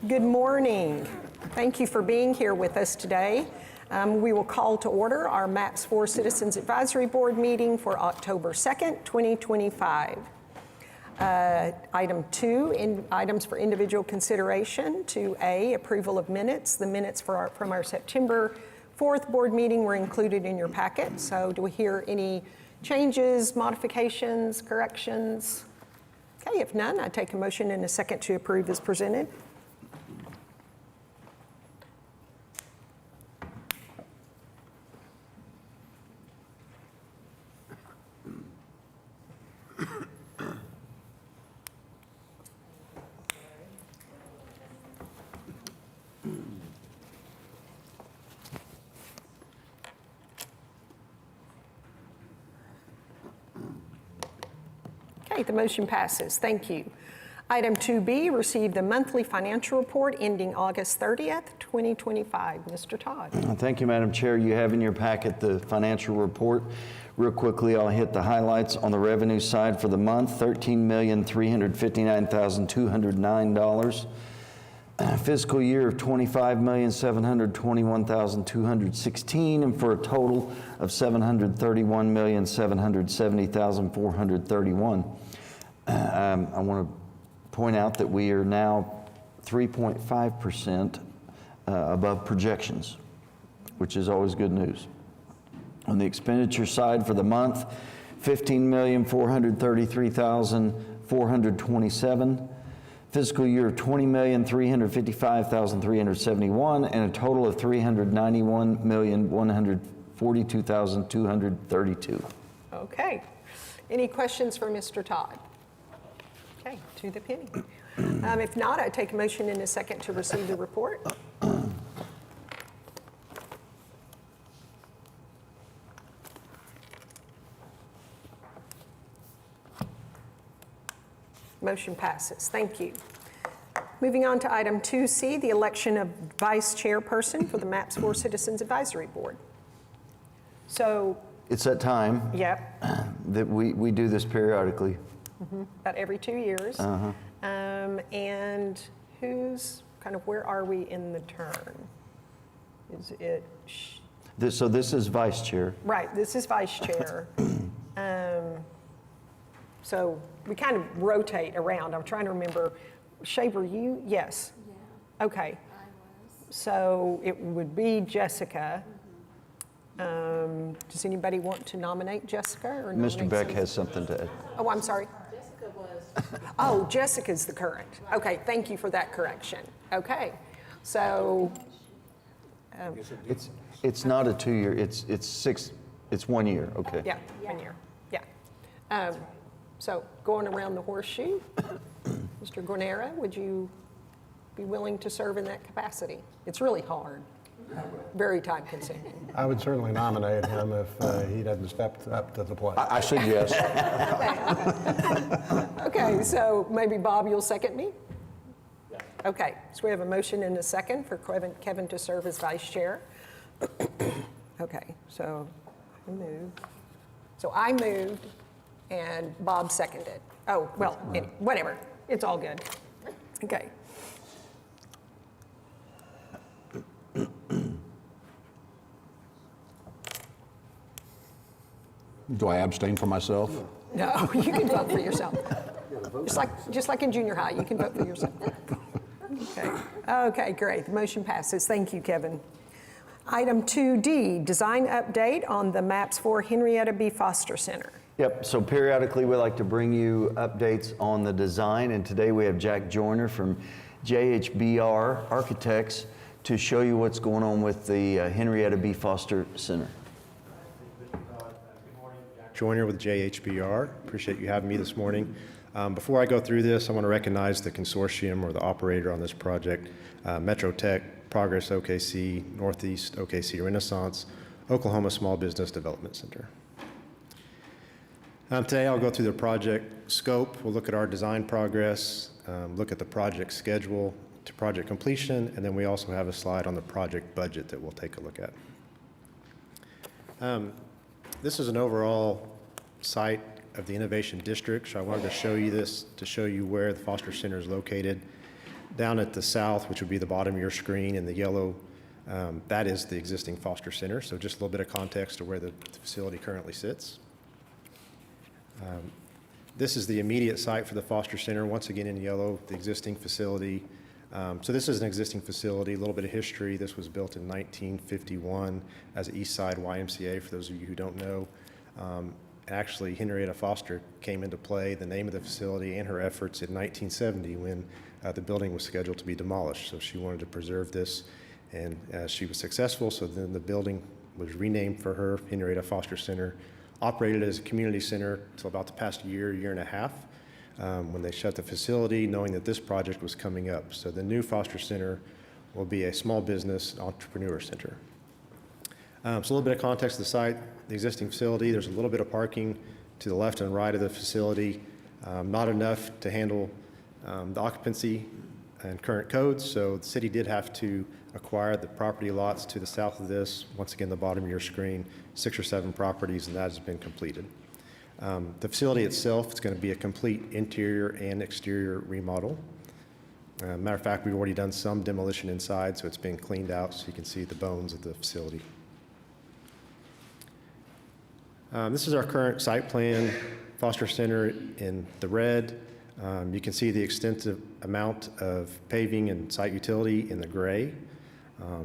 Good morning. Thank you for being here with us today. We will call to order our MAPS 4 Citizens Advisory Board meeting for October 2nd, 2025. Item 2, items for individual consideration. 2A, approval of minutes. The minutes from our September 4th board meeting were included in your packet. So do we hear any changes, modifications, corrections? Okay, if none, I take a motion and a second to approve as presented. Okay, the motion passes. Thank you. Item 2B, receive the monthly financial report ending August 30th, 2025. Mr. Todd. Thank you, Madam Chair. You have in your packet the financial report. Real quickly, I'll hit the highlights on the revenue side for the month: $13,359,209. Fiscal year of $25,721,216, and for a total of $731,770,431. I want to point out that we are now 3.5% above projections, which is always good news. On the expenditure side for the month, $15,433,427. Fiscal year of $20,355,371, and a total of $391,142,232. Okay. Any questions for Mr. Todd? Okay, to the penny. If not, I take a motion in a second to receive the report. Motion passes. Thank you. Moving on to item 2C, the election of vice chairperson for the MAPS 4 Citizens Advisory Board. So, It's that time yep, that we do this periodically. about every 2 years. And where are we in the term? Is it? So this is vice chair. Right, this is vice chair. So we kind of rotate around. I'm trying to remember. Shaver, you? Yes. Yeah. Okay. I was. So it would be Jessica. Does anybody want to nominate Jessica? Or Mr. Beck has something to add. Oh, I'm sorry. Jessica was. Oh, Jessica's the current. Okay, thank you for that correction. Okay, so It's not a 2 year. It's 1 year. Okay. yeah, 1 year. Yeah. So going around the horseshoe, Mr. Guarnera, would you be willing to serve in that capacity? It's really hard, very time consuming. I would certainly nominate him if he doesn't step up to the plate. I said yes. Okay, so maybe Bob, you'll second me? Okay, so we have a motion and a second for Kevin to serve as vice chair. Okay, so I moved and Bob seconded. Oh, well, whatever, it's all good. Okay. Do I abstain for myself? No, you can vote for yourself. Just like in junior high, you can vote for yourself. Okay, great. The motion passes. Thank you, Kevin. Item 2D, design update on the MAPS 4 Henrietta B. Foster Center. Yep, so periodically we like to bring you updates on the design, and today we have Jack Joyner from JHBR Architects to show you what's going on with the Henrietta B. Foster Center. Good morning, Jack Joyner with JHBR. Appreciate you having me this morning. Before I go through this, I want to recognize the consortium or the operator on this project, Metro Tech, Progress OKC, Northeast OKC Renaissance, Oklahoma Small Business Development Center. Today I'll go through the project scope. We'll look at our design progress, look at the project schedule to project completion, and then we also have a slide on the project budget that we'll take a look at. This is an overall site of the Innovation District, so I wanted to show you this to show you where the Foster Center is located. Down at the south, which would be the bottom of your screen in the yellow, that is the existing Foster Center. So just a little bit of context to where the facility currently sits. This is the immediate site for the Foster Center, once again in yellow, the existing facility. So this is an existing facility, a little bit of history. This was built in 1951 as an East Side YMCA, for those of you who don't know. Actually, Henrietta Foster came into play, the name of the facility and her efforts, in 1970 when the building was scheduled to be demolished. So she wanted to preserve this, and she was successful. So then the building was renamed for her, Henrietta Foster Center, operated as a community center until about the past year and a half, when they shut the facility, knowing that this project was coming up. So the new Foster Center will be a small business entrepreneur center. So a little bit of context of the site, the existing facility. There's a little bit of parking to the left and right of the facility, not enough to handle the occupancy and current codes. So the city did have to acquire the property lots to the south of this. Once again, the bottom of your screen, 6 or 7 properties, and that has been completed. The facility itself is going to be a complete interior and exterior remodel. Matter of fact, we've already done some demolition inside, so it's been cleaned out so you can see the bones of the facility. This is our current site plan, Foster Center in the red. You can see the extensive amount of paving and site utility in the gray.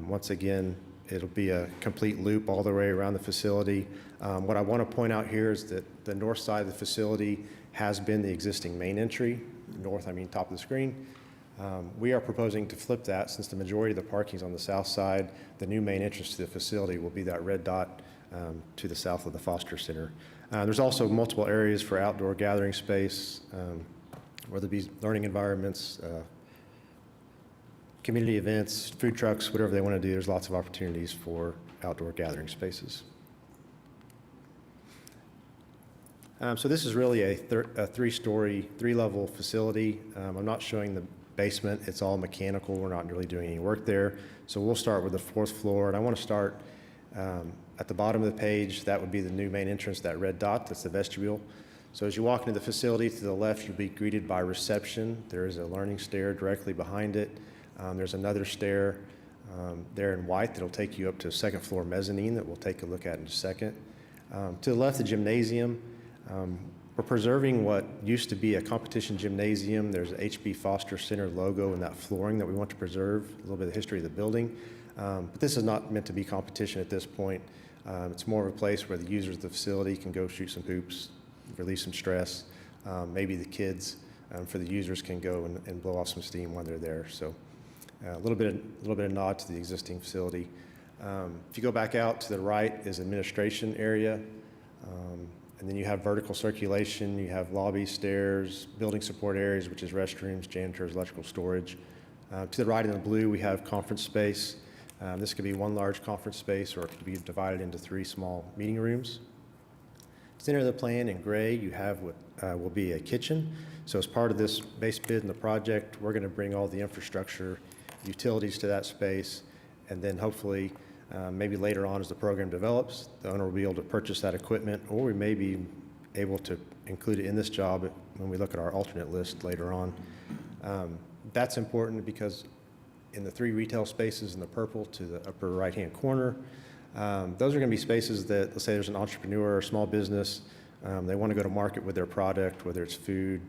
Once again, it'll be a complete loop all the way around the facility. What I want to point out here is that the north side of the facility has been the existing main entry. North, I mean top of the screen. We are proposing to flip that, since the majority of the parking is on the south side. The new main entrance to the facility will be that red dot to the south of the Foster Center. There's also multiple areas for outdoor gathering space, whether it be learning environments, community events, food trucks, whatever they want to do. There's lots of opportunities for outdoor gathering spaces. So this is really a 3-story, 3-level facility. I'm not showing the basement. It's all mechanical. We're not really doing any work there. So we'll start with the 4th floor, and I want to start at the bottom of the page. That would be the new main entrance, that red dot, that's the vestibule. So as you walk into the facility, to the left, you'll be greeted by reception. There is a learning stair directly behind it. There's another stair there in white that'll take you up to a 2nd floor mezzanine that we'll take a look at in a second. To the left, the gymnasium. We're preserving what used to be a competition gymnasium. There's an H.B. Foster Center logo in that flooring that we want to preserve, a little bit of the history of the building. But this is not meant to be competition at this point. It's more of a place where the users of the facility can go shoot some hoops, release some stress. Maybe the kids, for the users, can go and blow off some steam when they're there. So a little bit of nod to the existing facility. If you go back out to the right is administration area. And then you have vertical circulation, you have lobby, stairs, building support areas, which is restrooms, janitors, electrical storage. To the right in the blue, we have conference space. This could be one large conference space, or it could be divided into 3 small meeting rooms. Center of the plan in gray, you have what will be a kitchen. So as part of this base bid in the project, we're going to bring all the infrastructure, utilities to that space, and then hopefully maybe later on as the program develops, the owner will be able to purchase that equipment, or we may be able to include it in this job when we look at our alternate list later on. That's important because in the 3 retail spaces in the purple to the upper right-hand corner, those are going to be spaces that, let's say there's an entrepreneur or small business, they want to go to market with their product, whether it's food,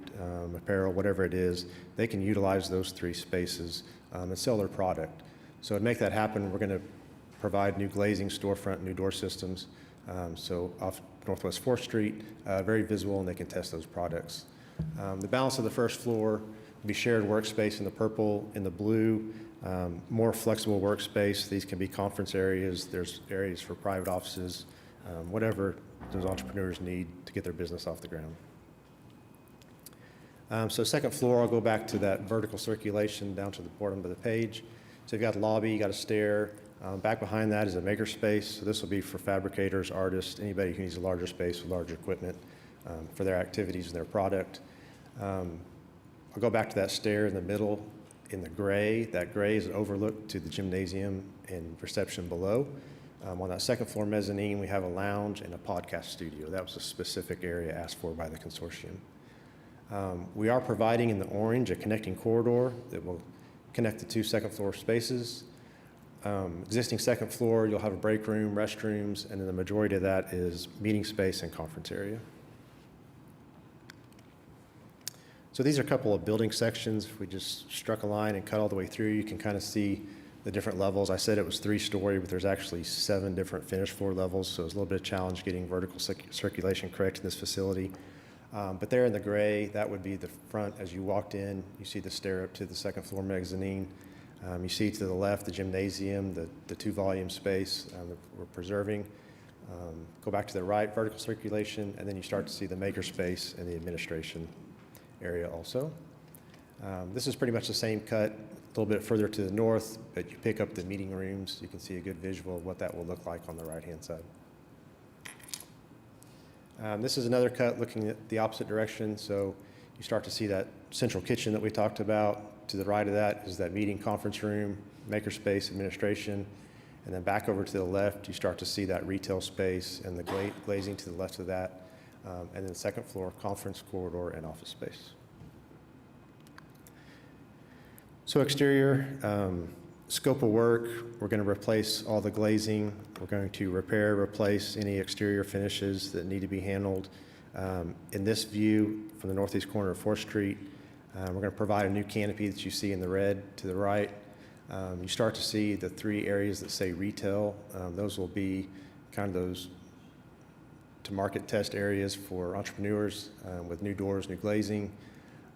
apparel, whatever it is, they can utilize those 3 spaces and sell their product. So to make that happen, we're going to provide new glazing, storefront, new door systems. So off Northwest 4th Street, very visible, and they can test those products. The balance of the 1st floor will be shared workspace in the purple, in the blue, more flexible workspace. These can be conference areas. There's areas for private offices, whatever those entrepreneurs need to get their business off the ground. So 2nd floor, I'll go back to that vertical circulation down to the bottom of the page. So you've got a lobby, you got a stair. Back behind that is a maker space. So this will be for fabricators, artists, anybody who needs a larger space with larger equipment for their activities and their product. I'll go back to that stair in the middle in the gray. That gray is an overlook to the gymnasium and reception below. On that 2nd floor mezzanine, we have a lounge and a podcast studio. That was a specific area asked for by the consortium. We are providing in the orange a connecting corridor that will connect the two second-floor spaces. Existing second floor, you'll have a break room, restrooms, and then the majority of that is meeting space and conference area. So these are a couple of building sections. If we just struck a line and cut all the way through, you can kind of see the different levels. I said it was 3-story, but there's actually 7 different finished floor levels, so it's a little bit of challenge getting vertical circulation correct in this facility. But there in the gray, that would be the front. As you walked in, you see the stair up to the second floor mezzanine. You see to the left the gymnasium, the 2-volume space that we're preserving. Go back to the right, vertical circulation, and then you start to see the maker space and the administration area also. This is pretty much the same cut, a little bit further to the north, but you pick up the meeting rooms. You can see a good visual of what that will look like on the right-hand side. This is another cut looking at the opposite direction, so you start to see that central kitchen that we talked about. To the right of that is that meeting conference room, makerspace, administration, and then back over to the left, you start to see that retail space and the glazing to the left of that, and then second floor conference corridor and office space. So exterior, scope of work, we're going to replace all the glazing. We're going to replace any exterior finishes that need to be handled. In this view from the northeast corner of 4th Street, we're going to provide a new canopy that you see in the red to the right. You start to see the 3 areas that say retail. Those will be kind of those to market test areas for entrepreneurs with new doors, new glazing.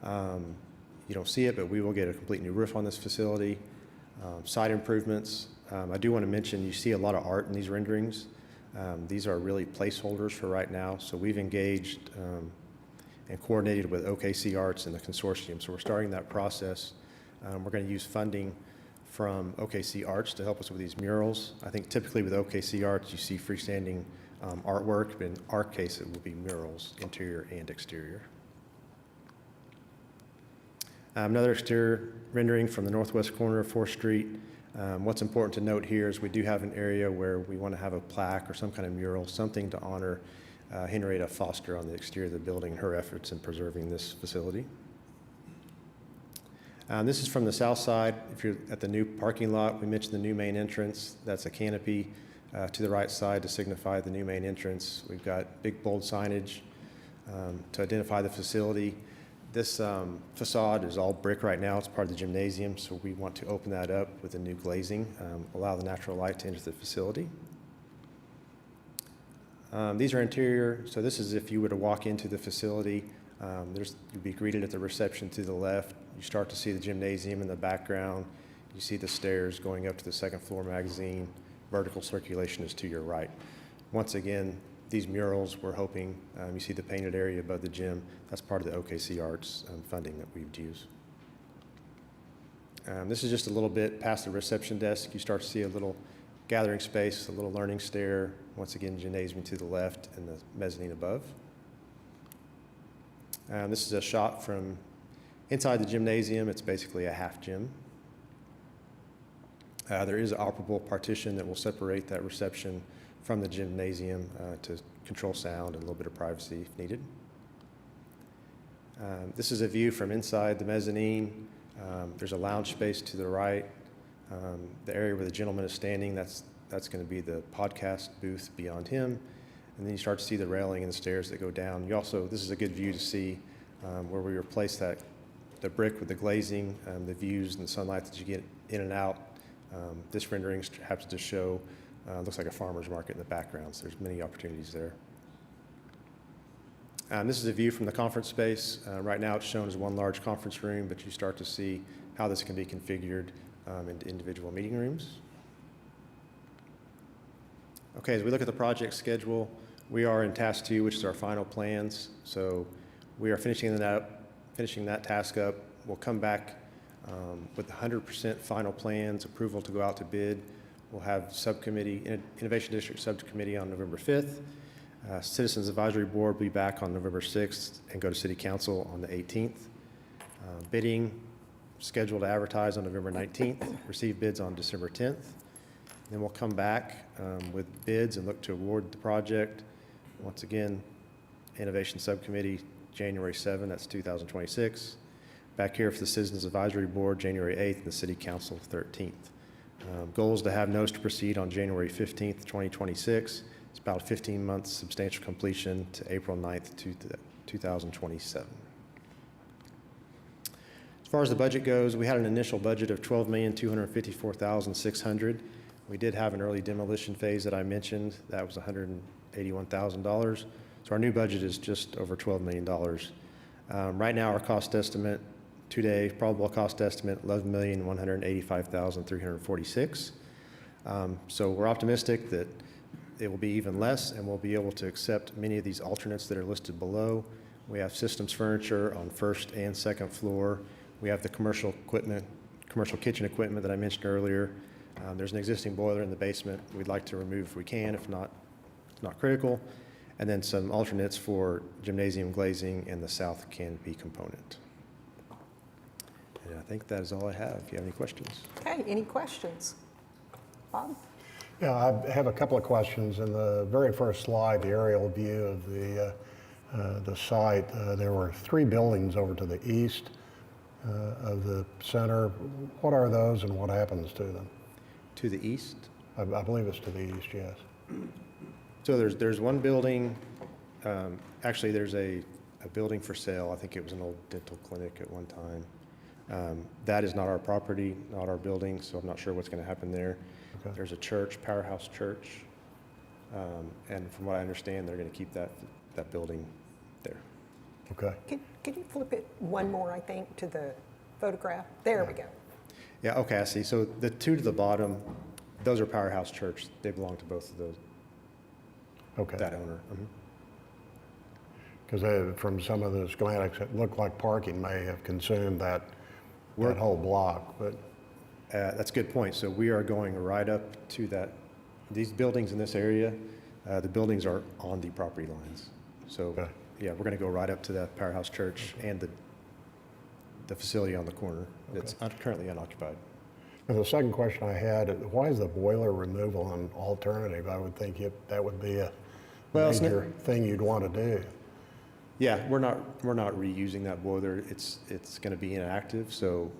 You don't see it, but we will get a complete new roof on this facility. Site improvements. I do want to mention you see a lot of art in these renderings. These are really placeholders for right now, so we've engaged and coordinated with OKC Arts and the consortium. So we're starting that process. We're going to use funding from OKC Arts to help us with these murals. I think typically with OKC Arts, you see freestanding artwork, but in our case, it will be murals, interior and exterior. Another exterior rendering from the northwest corner of 4th Street. What's important to note here is we do have an area where we want to have a plaque or some kind of mural, something to honor Henrietta Foster on the exterior of the building and her efforts in preserving this facility. This is from the south side. If you're at the new parking lot, we mentioned the new main entrance. That's a canopy to the right side to signify the new main entrance. We've got big bold signage to identify the facility. This facade is all brick right now. It's part of the gymnasium, so we want to open that up with a new glazing, allow the natural light to enter the facility. These are interior, so this is if you were to walk into the facility. You'd be greeted at the reception to the left. You start to see the gymnasium in the background. You see the stairs going up to the second floor magazine. Vertical circulation is to your right. Once again, these murals, we're hoping, you see the painted area above the gym. That's part of the OKC Arts funding that we've used. This is just a little bit past the reception desk. You start to see a little gathering space, a little learning stair. Once again, gymnasium to the left and the mezzanine above. This is a shot from inside the gymnasium. It's basically a half gym. There is an operable partition that will separate that reception from the gymnasium to control sound and a little bit of privacy if needed. This is a view from inside the mezzanine. There's a lounge space to the right. The area where the gentleman is standing, that's going to be the podcast booth beyond him. And then you start to see the railing and the stairs that go down. This is a good view to see where we replace the brick with the glazing, the views and the sunlight that you get in and out. This rendering happens to show, looks like a farmer's market in the background, so there's many opportunities there. This is a view from the conference space. Right now it's shown as one large conference room, but you start to see how this can be configured into individual meeting rooms. Okay, as we look at the project schedule, we are in task 2, which is our final plans. So we are finishing that task up. We'll come back with 100% final plans, approval to go out to bid. We'll have Innovation District Subcommittee on November 5th. Citizens Advisory Board will be back on November 6th and go to City Council on the 18th. Bidding scheduled to advertise on November 19th, receive bids on December 10th. Then we'll come back with bids and look to award the project. Once again, Innovation Subcommittee, January 7, that's 2026. back here for the Citizens Advisory Board, January 8th, and the City Council, 13th. Goal is to have notice to proceed on January 15th, 2026. It's about a 15-month substantial completion to April 9th, 2027. As far as the budget goes, we had an initial budget of $12,254,600. We did have an early demolition phase that I mentioned. That was $181,000. So our new budget is just over $12 million. Right now, our cost estimate today, probable cost estimate, $11,185,346. So we're optimistic that it will be even less, and we'll be able to accept many of these alternates that are listed below. We have systems furniture on first and second floor. We have the commercial kitchen equipment that I mentioned earlier. There's an existing boiler in the basement we'd like to remove if we can. If not, it's not critical. And then some alternates for gymnasium glazing and the south canopy component. And I think that is all I have. If you have any questions. Okay, any questions? Bob? Yeah, I have a couple of questions. In the very first slide, the aerial view of the site, there were 3 buildings over to the east of the center. What are those and what happens to them? To the east. I believe it's to the east, yes. So there's one building, actually there's a building for sale. I think it was an old dental clinic at one time. That is not our property, not our building, so I'm not sure what's going to happen there. Okay. There's a church, Powerhouse Church, and from what I understand, they're going to keep that building there. Okay. Can you flip it one more, I think, to the photograph? There we go. Yeah, okay, I see. So the 2 to the bottom, those are Powerhouse Church. They belong to both of those, Okay. that owner. Mhm. Because from some of the schematics, it looked like parking may have consumed that whole block, but, That's a good point. So we are going right up to that. These buildings in this area, the buildings are on the property lines. So, Okay. yeah, we're going to go right up to that Powerhouse Church and the facility on the corner that's currently unoccupied. and the second question I had, why is the boiler removal an alternative? I would think that would be a Well, it's major thing you'd want to do. Yeah, we're not reusing that boiler. It's going to be inactive, so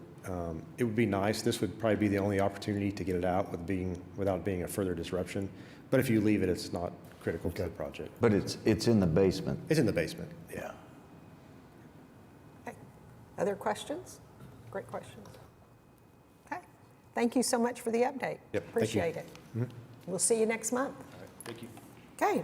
it would be nice. This would probably be the only opportunity to get it out without being a further disruption. But if you leave it, it's not critical to the project. But it's in the basement. It's in the basement. Yeah. Okay. Other questions? Great questions. Okay. Thank you so much for the update. Yep, thank you. Appreciate it. We'll see you next month. Thank you. Okay.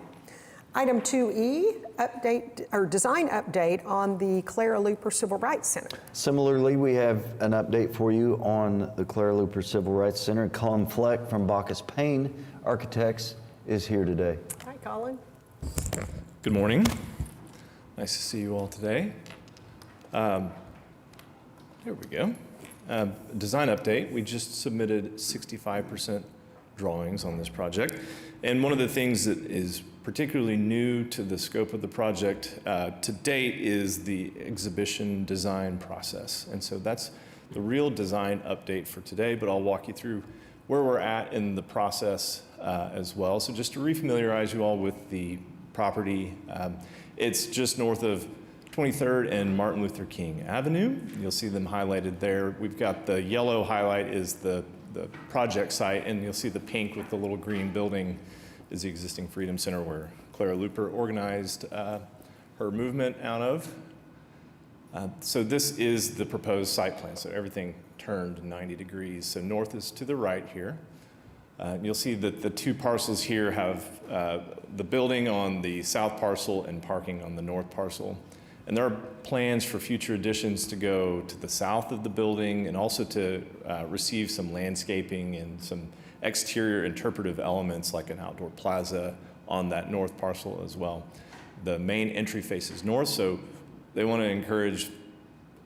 Item 2E, update or design update on the Clara Luper Civil Rights Center. Similarly, we have an update for you on the Clara Luper Civil Rights Center. Colin Fleck from Bacchus Payne Architects is here today. Hi, Colin. Good morning. Nice to see you all today. There we go. Design update. We just submitted 65% drawings on this project. And one of the things that is particularly new to the scope of the project to date is the exhibition design process. And so that's the real design update for today, but I'll walk you through where we're at in the process as well. So just to refamiliarize you all with the property, it's just north of 23rd and Martin Luther King Avenue. You'll see them highlighted there. We've got the yellow highlight is the project site, and you'll see the pink with the little green building is the existing Freedom Center where Clara Luper organized her movement out of. So this is the proposed site plan. So everything turned 90 degrees. So north is to the right here. You'll see that the 2 parcels here have the building on the south parcel and parking on the north parcel. And there are plans for future additions to go to the south of the building and also to receive some landscaping and some exterior interpretive elements like an outdoor plaza on that north parcel as well. The main entry faces north, so they want to encourage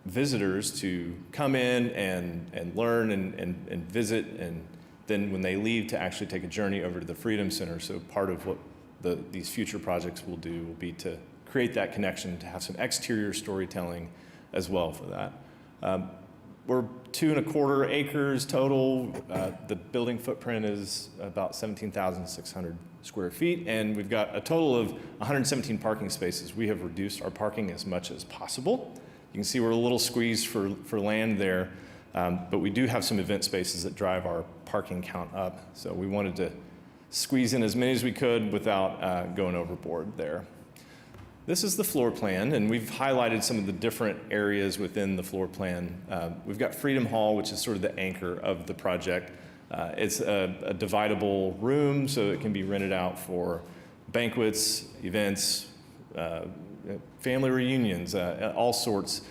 visitors to come in and learn and visit, and then when they leave to actually take a journey over to the Freedom Center. So part of what these future projects will do will be to create that connection, to have some exterior storytelling as well for that. We're 2.25 acres total. The building footprint is about 17,600 square feet, and we've got a total of 117 parking spaces. We have reduced our parking as much as possible You can see we're a little squeezed for land there, but we do have some event spaces that drive our parking count up. So we wanted to squeeze in as many as we could without going overboard there. This is the floor plan, and we've highlighted some of the different areas within the floor plan. We've got Freedom Hall, which is sort of the anchor of the project. It's a dividable room, so it can be rented out for banquets, events, family reunions, all sorts.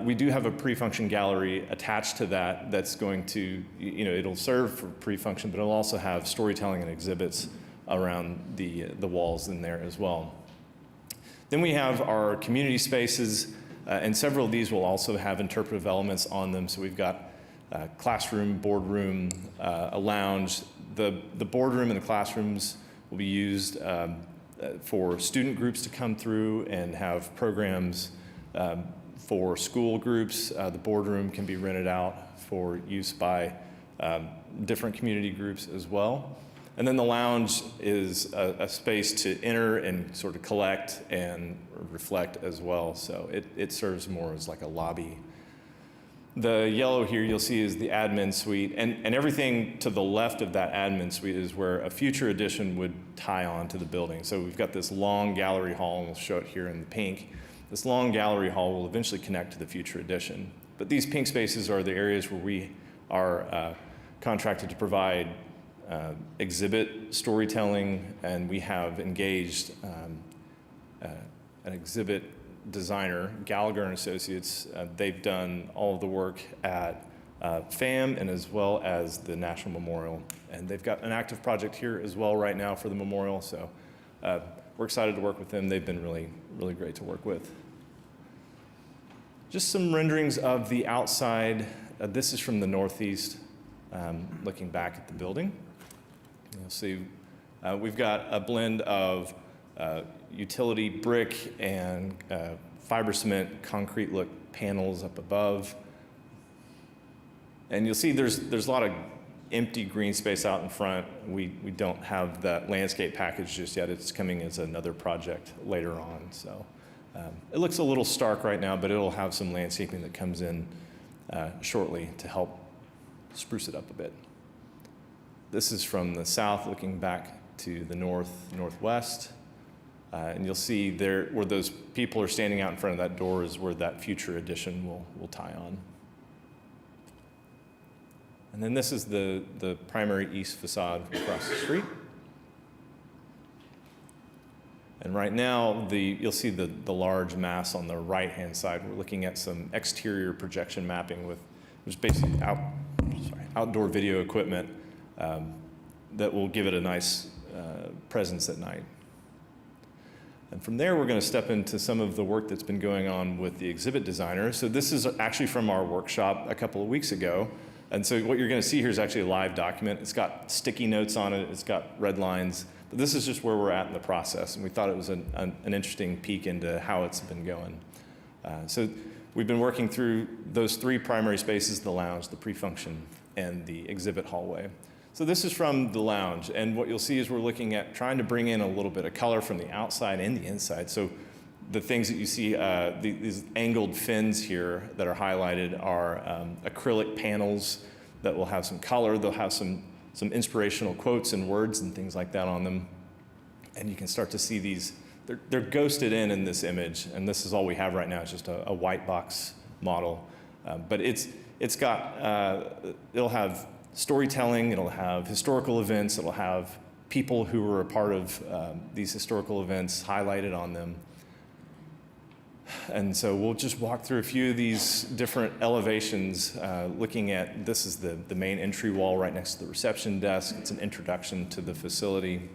We do have a pre-function gallery attached to that that's going to, it'll serve for pre-function, but it'll also have storytelling and exhibits around the walls in there as well. Then we have our community spaces, and several of these will also have interpretive elements on them. So we've got classroom, boardroom, a lounge. The boardroom and the classrooms will be used for student groups to come through and have programs for school groups. The boardroom can be rented out for use by different community groups as well. And then the lounge is a space to enter and sort of collect and reflect as well. So it serves more as like a lobby. The yellow here you'll see is the admin suite, and everything to the left of that admin suite is where a future addition would tie on to the building. So we've got this long gallery hall, and we'll show it here in the pink. This long gallery hall will eventually connect to the future addition. But these pink spaces are the areas where we are contracted to provide exhibit storytelling, and we have engaged an exhibit designer, Gallagher and Associates. They've done all of the work at FAM and as well as the National Memorial. And they've got an active project here as well right now for the memorial. So we're excited to work with them. They've been really, really great to work with. Just some renderings of the outside. This is from the northeast, looking back at the building. You'll see we've got a blend of utility brick and fiber cement concrete look panels up above. And you'll see there's a lot of empty green space out in front. We don't have that landscape package just yet. It's coming as another project later on. So it looks a little stark right now, but it'll have some landscaping that comes in shortly to help spruce it up a bit. This is from the south looking back to the northwest. And you'll see there where those people are standing out in front of that door is where that future addition will tie on. And then this is the primary east facade across the street. And right now, you'll see the large mass on the right-hand side. We're looking at some exterior projection mapping with just basically outdoor video equipment that will give it a nice presence at night. And from there, we're going to step into some of the work that's been going on with the exhibit designer. So this is actually from our workshop a couple of weeks ago. And so what you're going to see here is actually a live document. It's got sticky notes on it. It's got red lines. But this is just where we're at in the process. And we thought it was an interesting peek into how it's been going. So we've been working through those three primary spaces, the lounge, the pre-function, and the exhibit hallway. So this is from the lounge, and what you'll see is we're looking at trying to bring in a little bit of color from the outside and the inside. So the things that you see, these angled fins here that are highlighted are acrylic panels that will have some color. They'll have some inspirational quotes and words and things like that on them. And you can start to see these, they're ghosted in this image, and this is all we have right now. It's just a white box model. But it'll have storytelling, it'll have historical events, it'll have people who were a part of these historical events highlighted on them. And so we'll just walk through a few of these different elevations, looking at, this is the main entry wall right next to the reception desk. It's an introduction to the facility.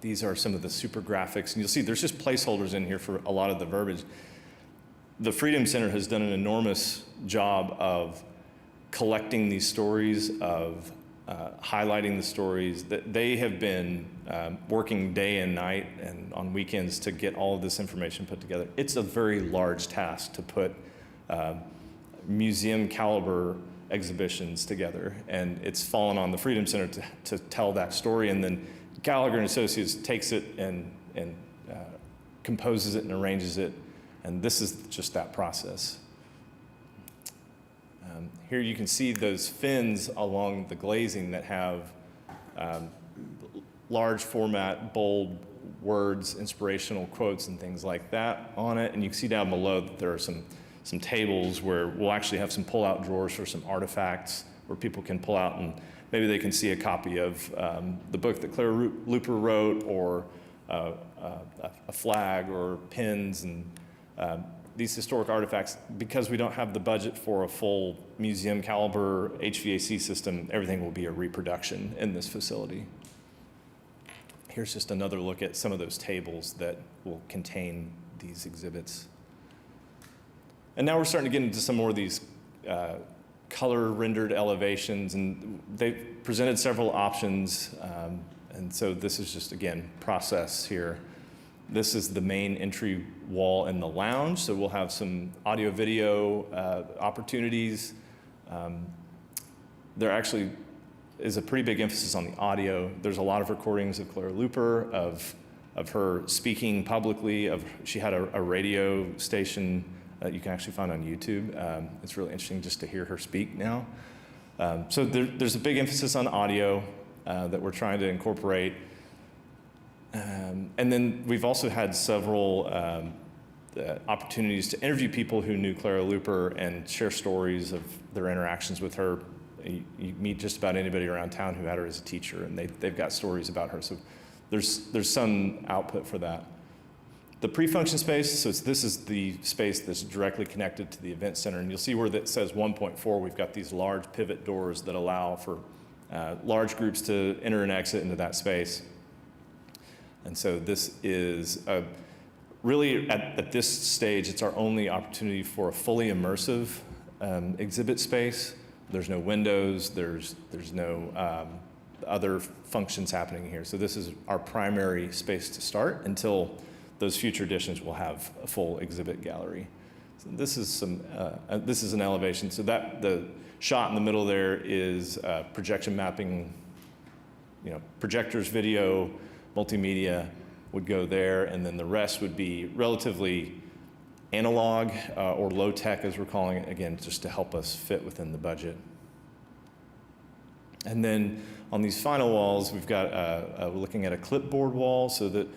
These are some of the super graphics, and you'll see there's just placeholders in here for a lot of the verbiage. The Freedom Center has done an enormous job of collecting these stories, of highlighting the stories. That they have been working day and night and on weekends to get all of this information put together. It's a very large task to put museum caliber exhibitions together, and it's fallen on the Freedom Center to tell that story. And then Gallagher and Associates takes it and composes it and arranges it And this is just that process. Here you can see those fins along the glazing that have large format, bold words, inspirational quotes and things like that on it. And you can see down below that there are some tables where we'll actually have some pull-out drawers for some artifacts where people can pull out and maybe they can see a copy of the book that Claire Looper wrote, or a flag, or pins, and these historic artifacts. Because we don't have the budget for a full museum caliber HVAC system, everything will be a reproduction in this facility. Here's just another look at some of those tables that will contain these exhibits. And now we're starting to get into some more of these color rendered elevations, and they've presented several options. And so this is just, again, process here. This is the main entry wall in the lounge, so we'll have some audio video opportunities. There actually is a pretty big emphasis on the audio. There's a lot of recordings of Claire Looper, of her speaking publicly. She had a radio station that you can actually find on YouTube. It's really interesting just to hear her speak now. So there's a big emphasis on audio that we're trying to incorporate. And then we've also had several opportunities to interview people who knew Clara Looper and share stories of their interactions with her. You meet just about anybody around town who had her as a teacher, and they've got stories about her. So there's some output for that. The pre-function space, so this is the space that's directly connected to the event center, and you'll see where that says 1.4, we've got these large pivot doors that allow for large groups to enter and exit into that space. And so this is really, at this stage, it's our only opportunity for a fully immersive exhibit space. There's no windows, there's no other functions happening here. So this is our primary space to start until those future editions will have a full exhibit gallery. So this is an elevation. So that the shot in the middle there is projection mapping. Projectors, video, multimedia would go there, and then the rest would be relatively analog or low tech, as we're calling it, again, just to help us fit within the budget. And then on these final walls, we've got we're looking at a clipboard wall so that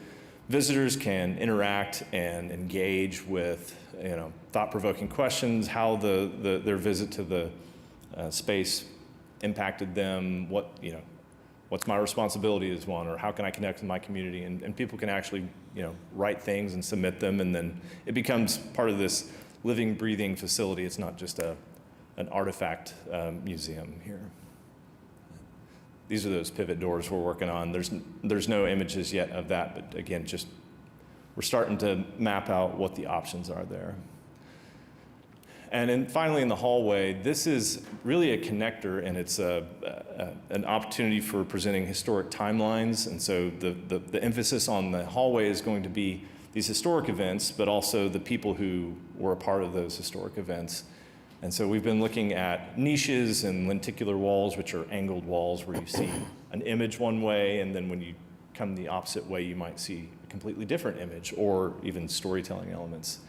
visitors can interact and engage with thought-provoking questions, how their visit to the space impacted them, what's my responsibility as one, or how can I connect with my community? And people can actually, write things and submit them, and then it becomes part of this living, breathing facility. It's not just an artifact museum here. These are those pivot doors we're working on. There's no images yet of that, but again, we're starting to map out what the options are there. And then finally in the hallway, this is really a connector, and it's an opportunity for presenting historic timelines. And so the emphasis on the hallway is going to be these historic events, but also the people who were a part of those historic events. And so we've been looking at niches and lenticular walls, which are angled walls where you see an image one way, and then when you come the opposite way, you might see a completely different image, or even storytelling elements.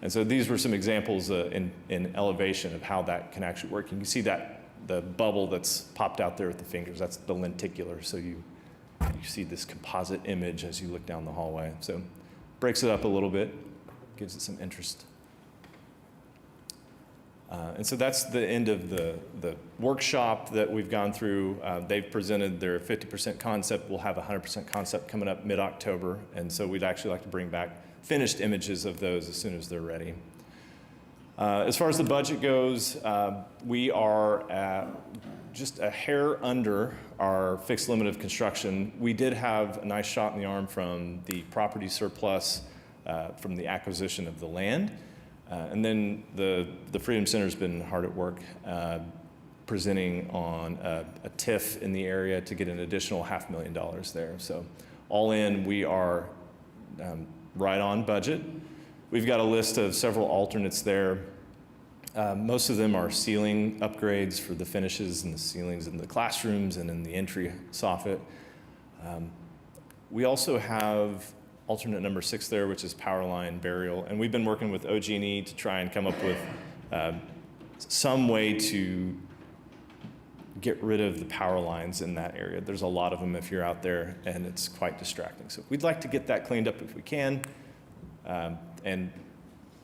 And so these were some examples in elevation of how that can actually work. You can see that the bubble that's popped out there with the fingers, that's the lenticular. So you see this composite image as you look down the hallway. So breaks it up a little bit, gives it some interest. And so that's the end of the workshop that we've gone through. They've presented their 50% concept. We'll have a 100% concept coming up mid-October. And so we'd actually like to bring back finished images of those as soon as they're ready. As far as the budget goes, we are at just a hair under our fixed limit of construction. We did have a nice shot in the arm from the property surplus from the acquisition of the land. And then the Freedom Center's been hard at work presenting on a TIF in the area to get an additional $500,000 there. So all in, we are right on budget. We've got a list of several alternates there. Most of them are ceiling upgrades for the finishes and the ceilings in the classrooms and in the entry soffit. We also have alternate number 6 there, which is power line burial. And we've been working with OG&E to try and come up with some way to get rid of the power lines in that area. There's a lot of them if you're out there, and it's quite distracting. So we'd like to get that cleaned up if we can. And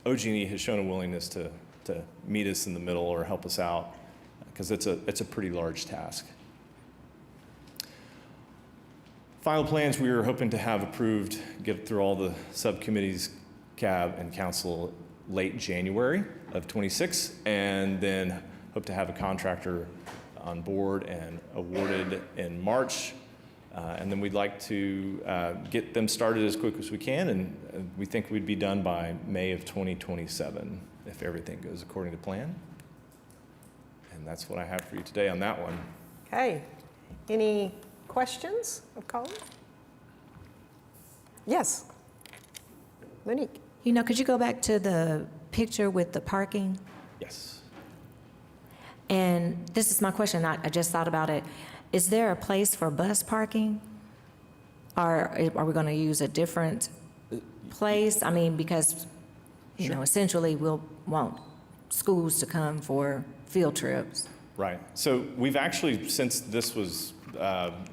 OG&E has shown a willingness to meet us in the middle or help us out, because it's a pretty large task. Final plans we were hoping to have approved, get through all the subcommittees, CAB and council late January of 26, and then hope to have a contractor on board and awarded in March. And then we'd like to get them started as quick as we can, and we think we'd be done by May of 2027 if everything goes according to plan. And that's what I have for you today on that one. Okay. Any questions of Colin? Yes. Monique? Could you go back to the picture with the parking? Yes. And this is my question, I just thought about it. Is there a place for bus parking? Or are we going to use a different place? I mean, because, essentially we'll want schools to come for field trips. Right. So we've actually, since this was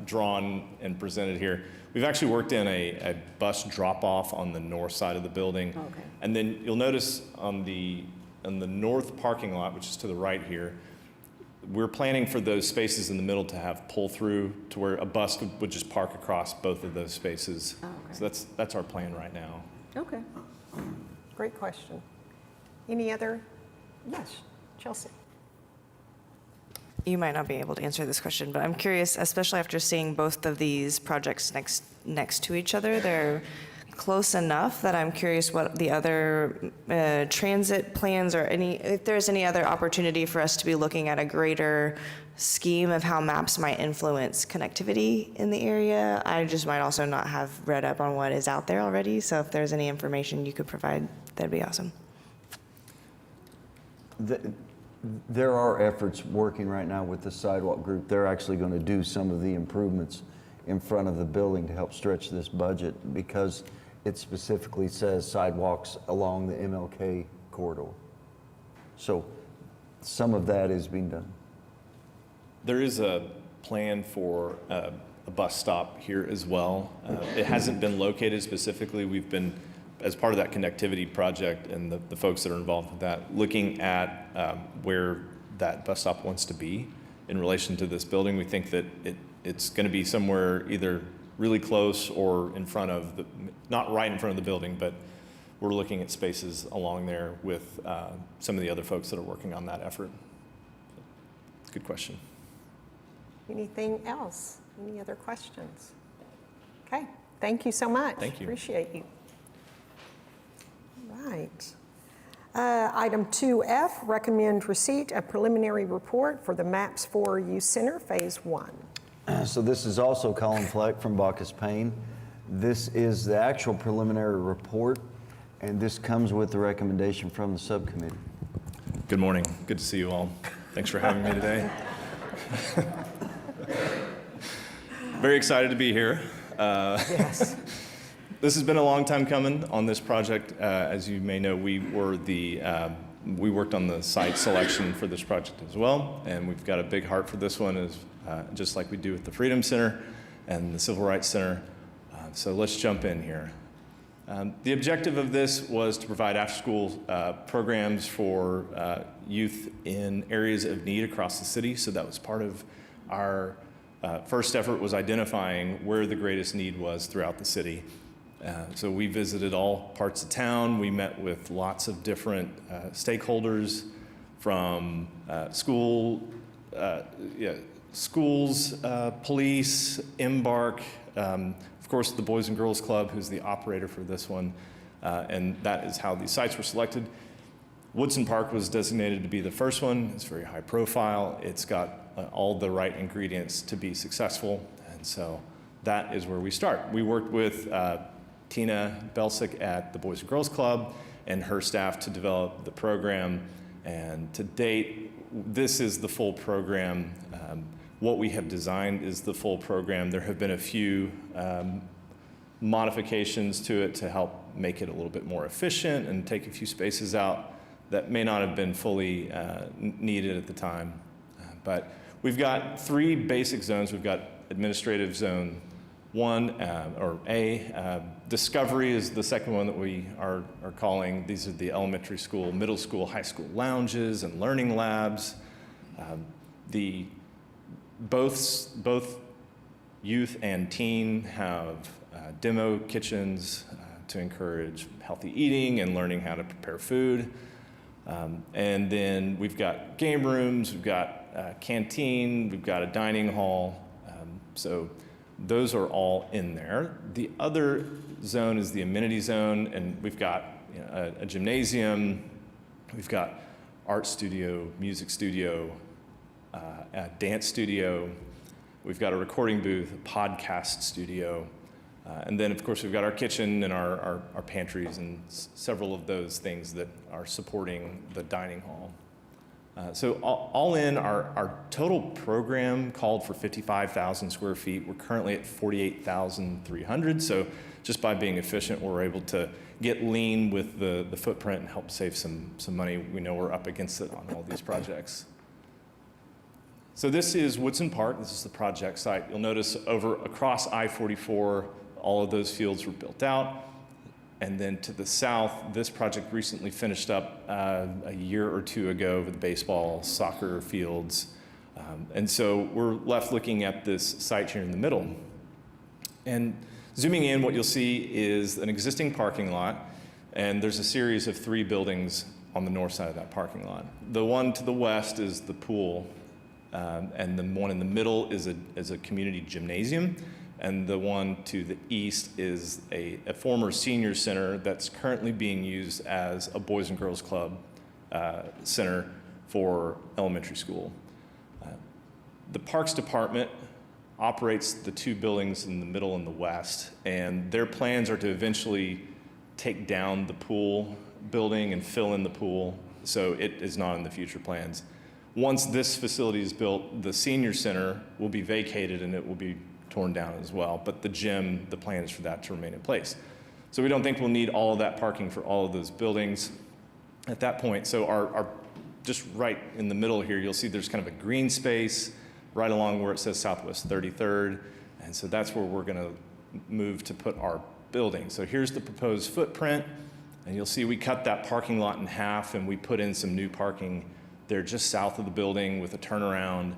drawn and presented here, we've actually worked in a bus drop-off on the north side of the building. Okay. And then you'll notice on the north parking lot, which is to the right here, we're planning for those spaces in the middle to have pull-through to where a bus would just park across both of those spaces. Oh, okay. So that's our plan right now. Okay. Great question. Any other? Yes, Chelsea. You might not be able to answer this question, but I'm curious, especially after seeing both of these projects next to each other, they're close enough that I'm curious what the other transit plans or if there's any other opportunity for us to be looking at a greater scheme of how maps might influence connectivity in the area. I just might also not have read up on what is out there already, so if there's any information you could provide, that'd be awesome. There are efforts working right now with the sidewalk group. They're actually going to do some of the improvements in front of the building to help stretch this budget, because it specifically says sidewalks along the MLK corridor. So some of that is being done. There is a plan for a bus stop here as well. It hasn't been located specifically. We've been, as part of that connectivity project and the folks that are involved with that, looking at where that bus stop wants to be in relation to this building. We think that it's going to be somewhere either really close or in front of not right in front of the building, but we're looking at spaces along there with some of the other folks that are working on that effort. Good question. Anything else? Any other questions? Okay, thank you so much. Thank you. Appreciate you. Right. Item 2F, recommend receipt of preliminary report for the MAPS 4 Youth Center Phase 1. So this is also Colin Fleck from Bacchus Payne. This is the actual preliminary report, and this comes with the recommendation from the subcommittee. Good morning. Good to see you all. Thanks for having me today. Very excited to be here. Yes. This has been a long time coming on this project. As you may know, we worked on the site selection for this project as well, and we've got a big heart for this one, just like we do with the Freedom Center and the Civil Rights Center. So let's jump in here. The objective of this was to provide after-school programs for youth in areas of need across the city. So that was part of our first effort, was identifying where the greatest need was throughout the city. So we visited all parts of town. We met with lots of different stakeholders, from schools, police, Embark, of course the Boys and Girls Club, who's the operator for this one, and that is how these sites were selected. Woodson Park was designated to be the first one. It's very high profile. It's got all the right ingredients to be successful, and so that is where we start. We worked with Tina Belsick at the Boys and Girls Club and her staff to develop the program, and to date, this is the full program. What we have designed is the full program. There have been a few modifications to it to help make it a little bit more efficient and take a few spaces out that may not have been fully needed at the time. But we've got 3 basic zones. We've got administrative zone 1, or A. Discovery is the second one that we are calling. These are the elementary school, middle school, high school lounges and learning labs. Both youth and teen have demo kitchens to encourage healthy eating and learning how to prepare food. And then we've got game rooms, we've got a canteen, we've got a dining hall. So those are all in there. The other zone is the amenity zone, and we've got a gymnasium, we've got art studio, music studio, a dance studio, we've got a recording booth, a podcast studio, and then of course we've got our kitchen and our pantries and several of those things that are supporting the dining hall. So all in, our total program called for 55,000 square feet. We're currently at 48,300. So just by being efficient, we're able to get lean with the footprint and help save some money. We know we're up against it on all these projects. So this is Woodson Park. This is the project site. You'll notice across I-44, all of those fields were built out. And then to the south, this project recently finished up a year or 2 ago with the baseball, soccer fields. And so we're left looking at this site here in the middle. And zooming in, what you'll see is an existing parking lot, and there's a series of 3 buildings on the north side of that parking lot. The one to the west is the pool, and the one in the middle is a community gymnasium. And the one to the east is a former senior center that's currently being used as a Boys and Girls Club center for elementary school. The Parks Department operates the 2 buildings in the middle and the west, and their plans are to eventually take down the pool building and fill in the pool, so it is not in the future plans. Once this facility is built, the senior center will be vacated and it will be torn down as well, but the gym, the plan is for that to remain in place. So we don't think we'll need all of that parking for all of those buildings at that point. So our just right in the middle here, you'll see there's kind of a green space right along where it says Southwest 33rd, and so that's where we're gonna move to put our building. So here's the proposed footprint, and you'll see we cut that parking lot in half and we put in some new parking there just south of the building with a turnaround.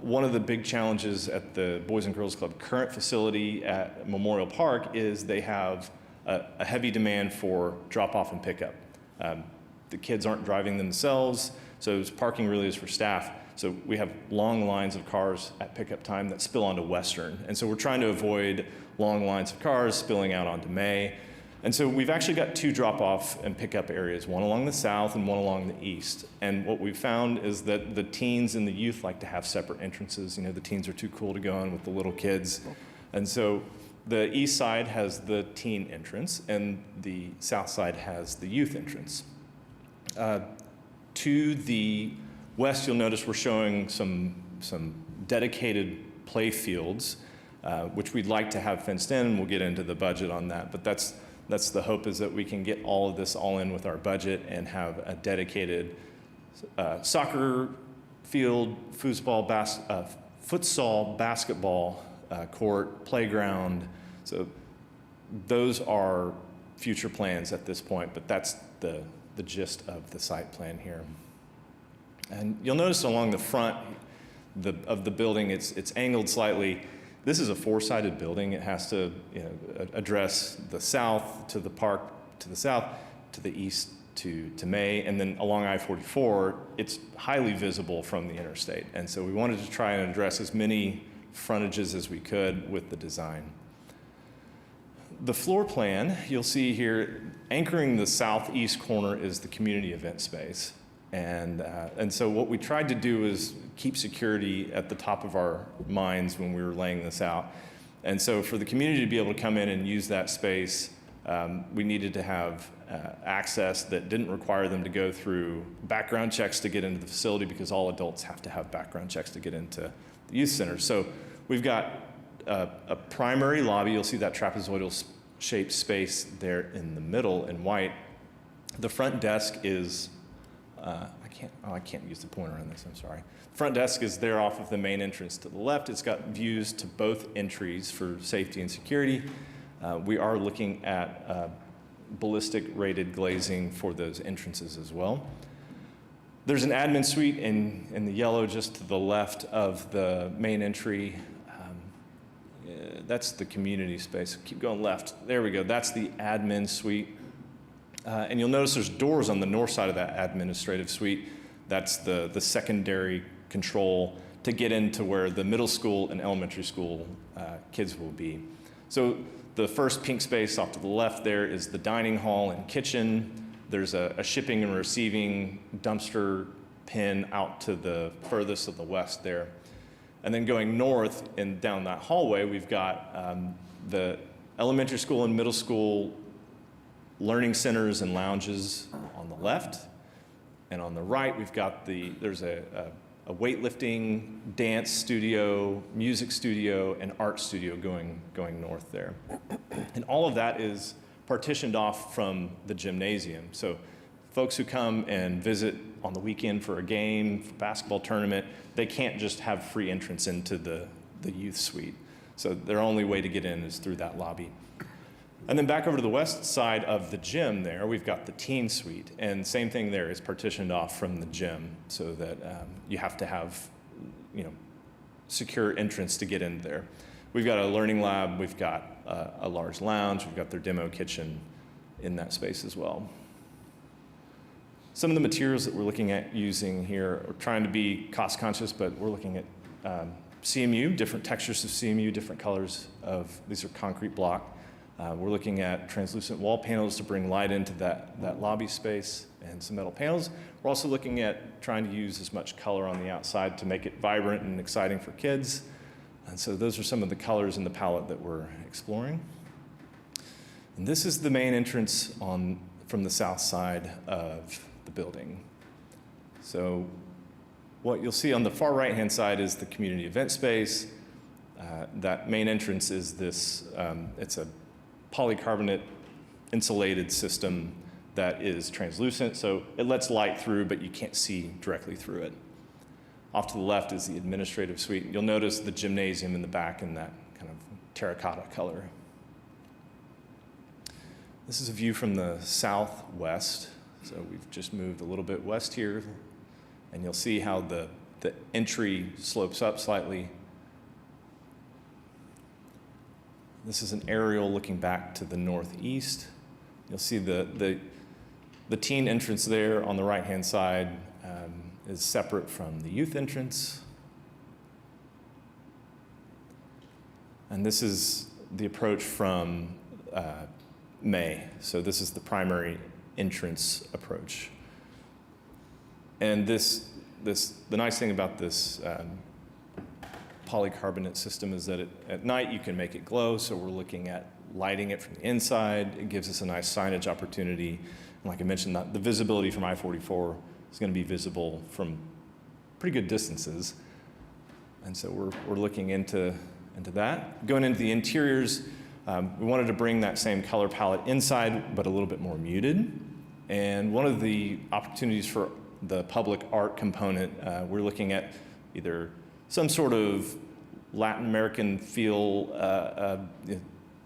One of the big challenges at the Boys and Girls Club current facility at Memorial Park is they have a heavy demand for drop-off and pickup. The kids aren't driving themselves, so parking really is for staff. So we have long lines of cars at pickup time that spill onto Western. And so we're trying to avoid long lines of cars spilling out onto May. And so we've actually got 2 drop-off and pickup areas, one along the south and one along the east. And what we've found is that the teens and the youth like to have separate entrances. You know, the teens are too cool to go in with the little kids. And so the east side has the teen entrance and the south side has the youth entrance. To the west, you'll notice we're showing some dedicated play fields, which we'd like to have fenced in, and we'll get into the budget on that. But that's the hope, is that we can get all of this all in with our budget and have a dedicated soccer field, futsal, basketball court, playground. So those are future plans at this point, but that's the gist of the site plan here. And you'll notice along the front of the building, it's angled slightly. This is a 4-sided building. It has to address the south to the park to the south, to the east to May, and then along I-44, it's highly visible from the interstate. And so we wanted to try and address as many frontages as we could with the design. The floor plan, you'll see here, anchoring the southeast corner is the community event space. And so what we tried to do is keep security at the top of our minds when we were laying this out. And so for the community to be able to come in and use that space, we needed to have access that didn't require them to go through background checks to get into the facility, because all adults have to have background checks to get into the youth center. So we've got a primary lobby. You'll see that trapezoidal shaped space there in the middle in white. The front desk is, I can't use the pointer on this, I'm sorry. Front desk is there off of the main entrance to the left. It's got views to both entries for safety and security. We are looking at ballistic rated glazing for those entrances as well. There's an admin suite in the yellow just to the left of the main entry. That's the community space. Keep going left. There we go. That's the admin suite. And you'll notice there's doors on the north side of that administrative suite. That's the secondary control to get into where the middle school and elementary school kids will be. So the first pink space off to the left there is the dining hall and kitchen. There's a shipping and receiving dumpster pin out to the furthest of the west there. And then going north and down that hallway, we've got the elementary school and middle school learning centers and lounges on the left. And on the right, we've got there's a weightlifting, dance studio, music studio, and art studio going north there. And all of that is partitioned off from the gymnasium. So folks who come and visit on the weekend for a game, for basketball tournament, they can't just have free entrance into the youth suite. So their only way to get in is through that lobby. And then back over to the west side of the gym there, we've got the teen suite. And same thing there, is partitioned off from the gym so that you have to have, secure entrance to get in there. We've got a learning lab, we've got a large lounge, we've got their demo kitchen in that space as well. Some of the materials that we're looking at using here are trying to be cost conscious, but we're looking at CMU, different textures of CMU, different colors of, these are concrete block. We're looking at translucent wall panels to bring light into that lobby space and some metal panels. We're also looking at trying to use as much color on the outside to make it vibrant and exciting for kids. And so those are some of the colors in the palette that we're exploring. And this is the main entrance from the south side of the building. So what you'll see on the far right-hand side is the community event space. That main entrance is this, it's a polycarbonate insulated system that is translucent, so it lets light through, but you can't see directly through it. Off to the left is the administrative suite. You'll notice the gymnasium in the back in that kind of terracotta color. This is a view from the southwest. So we've just moved a little bit west here, and you'll see how the entry slopes up slightly. This is an aerial looking back to the northeast. You'll see the teen entrance there on the right-hand side is separate from the youth entrance. And this is the approach from May. So this is the primary entrance approach. And the nice thing about this polycarbonate system is that at night you can make it glow, so we're looking at lighting it from the inside. It gives us a nice signage opportunity. And like I mentioned, the visibility from I-44 is going to be visible from pretty good distances. And so we're looking into that. Going into the interiors, we wanted to bring that same color palette inside, but a little bit more muted. And one of the opportunities for the public art component, we're looking at either some sort of Latin American feel.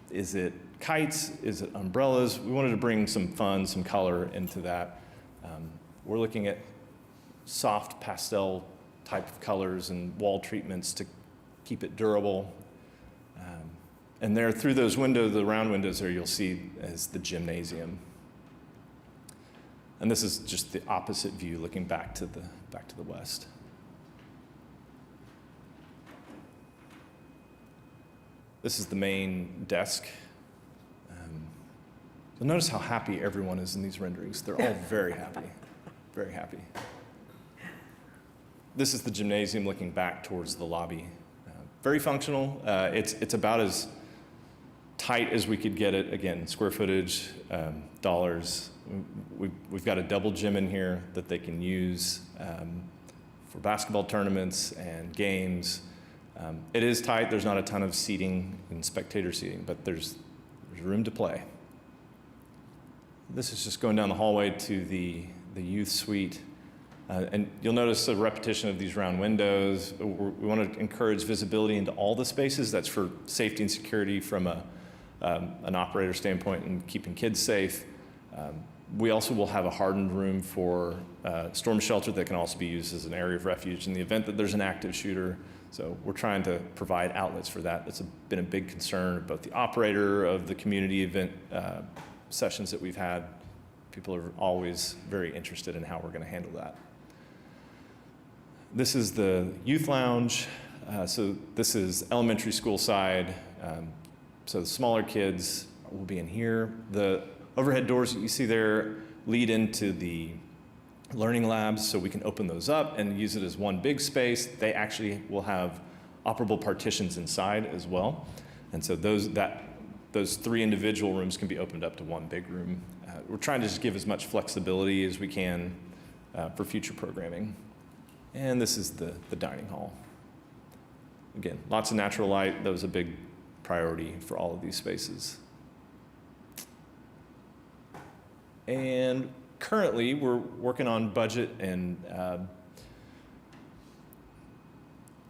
Is it kites? Is it umbrellas? We wanted to bring some fun, some color into that. We're looking at soft pastel type of colors and wall treatments to keep it durable. And there, through those windows, the round windows there, you'll see as the gymnasium. And this is just the opposite view, looking back to the west. This is the main desk. You'll notice how happy everyone is in these renderings. They're all very happy, very happy. This is the gymnasium looking back towards the lobby. Very functional. It's about as tight as we could get it. Again, square footage, dollars. We've got a double gym in here that they can use for basketball tournaments and games. It is tight. There's not a ton of seating and spectator seating, but there's room to play. This is just going down the hallway to the youth suite. And you'll notice a repetition of these round windows. We want to encourage visibility into all the spaces. That's for safety and security from an operator standpoint and keeping kids safe. We also will have a hardened room for storm shelter that can also be used as an area of refuge in the event that there's an active shooter. So we're trying to provide outlets for that. That's been a big concern of both the operator of the community event sessions that we've had. People are always very interested in how we're going to handle that. This is the youth lounge. So this is elementary school side. So the smaller kids will be in here. The overhead doors that you see there lead into the learning labs, so we can open those up and use it as one big space. They actually will have operable partitions inside as well. And so those 3 individual rooms can be opened up to one big room. We're trying to just give as much flexibility as we can for future programming. And this is the dining hall. Again, lots of natural light. That was a big priority for all of these spaces. And currently, we're working on budget, and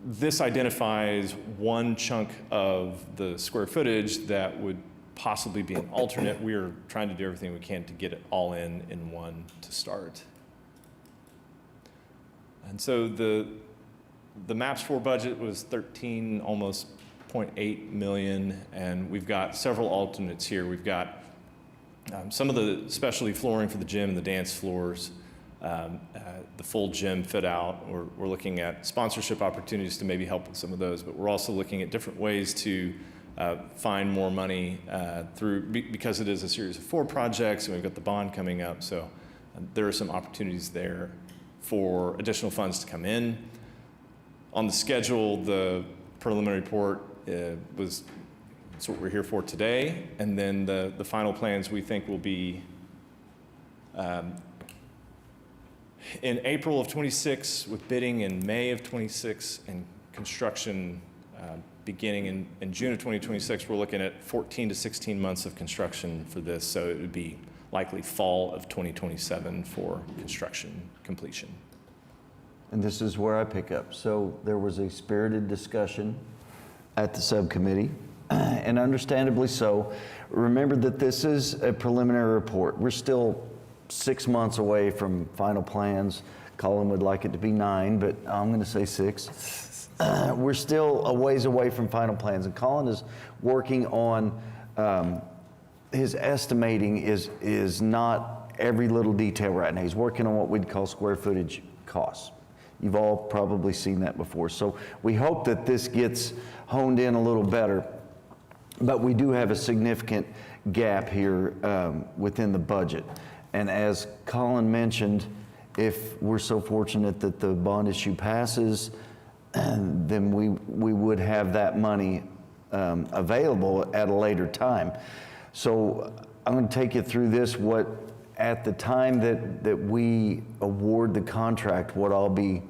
this identifies one chunk of the square footage that would possibly be an alternate. We are trying to do everything we can to get it all in one to start. And so the MAPS 4 budget was almost 0.8 million, and we've got several alternates here. We've got some of the specialty flooring for the gym and the dance floors, the full gym fit out. We're looking at sponsorship opportunities to maybe help with some of those, but we're also looking at different ways to find more money because it is a series of 4 projects, and we've got the bond coming up. So there are some opportunities there for additional funds to come in. On the schedule, the preliminary report was that's what we're here for today, and then the final plans we think will be in April of 26 with bidding in May of 26 and construction beginning in June of 2026. We're looking at 14 to 16 months of construction for this, so it would be likely fall of 2027 for construction completion. And this is where I pick up. So there was a spirited discussion at the subcommittee, and understandably so. Remember that this is a preliminary report. We're still 6 months away from final plans. Colin would like it to be 9, but I'm going to say 6. We're still a ways away from final plans, and Colin is working on his estimating is not every little detail right now. He's working on what we'd call square footage costs. You've all probably seen that before. So we hope that this gets honed in a little better, but we do have a significant gap here within the budget. And as Colin mentioned, if we're so fortunate that the bond issue passes, then we would have that money available at a later time. So I'm going to take you through this, what at the time that we award the contract, what I'll be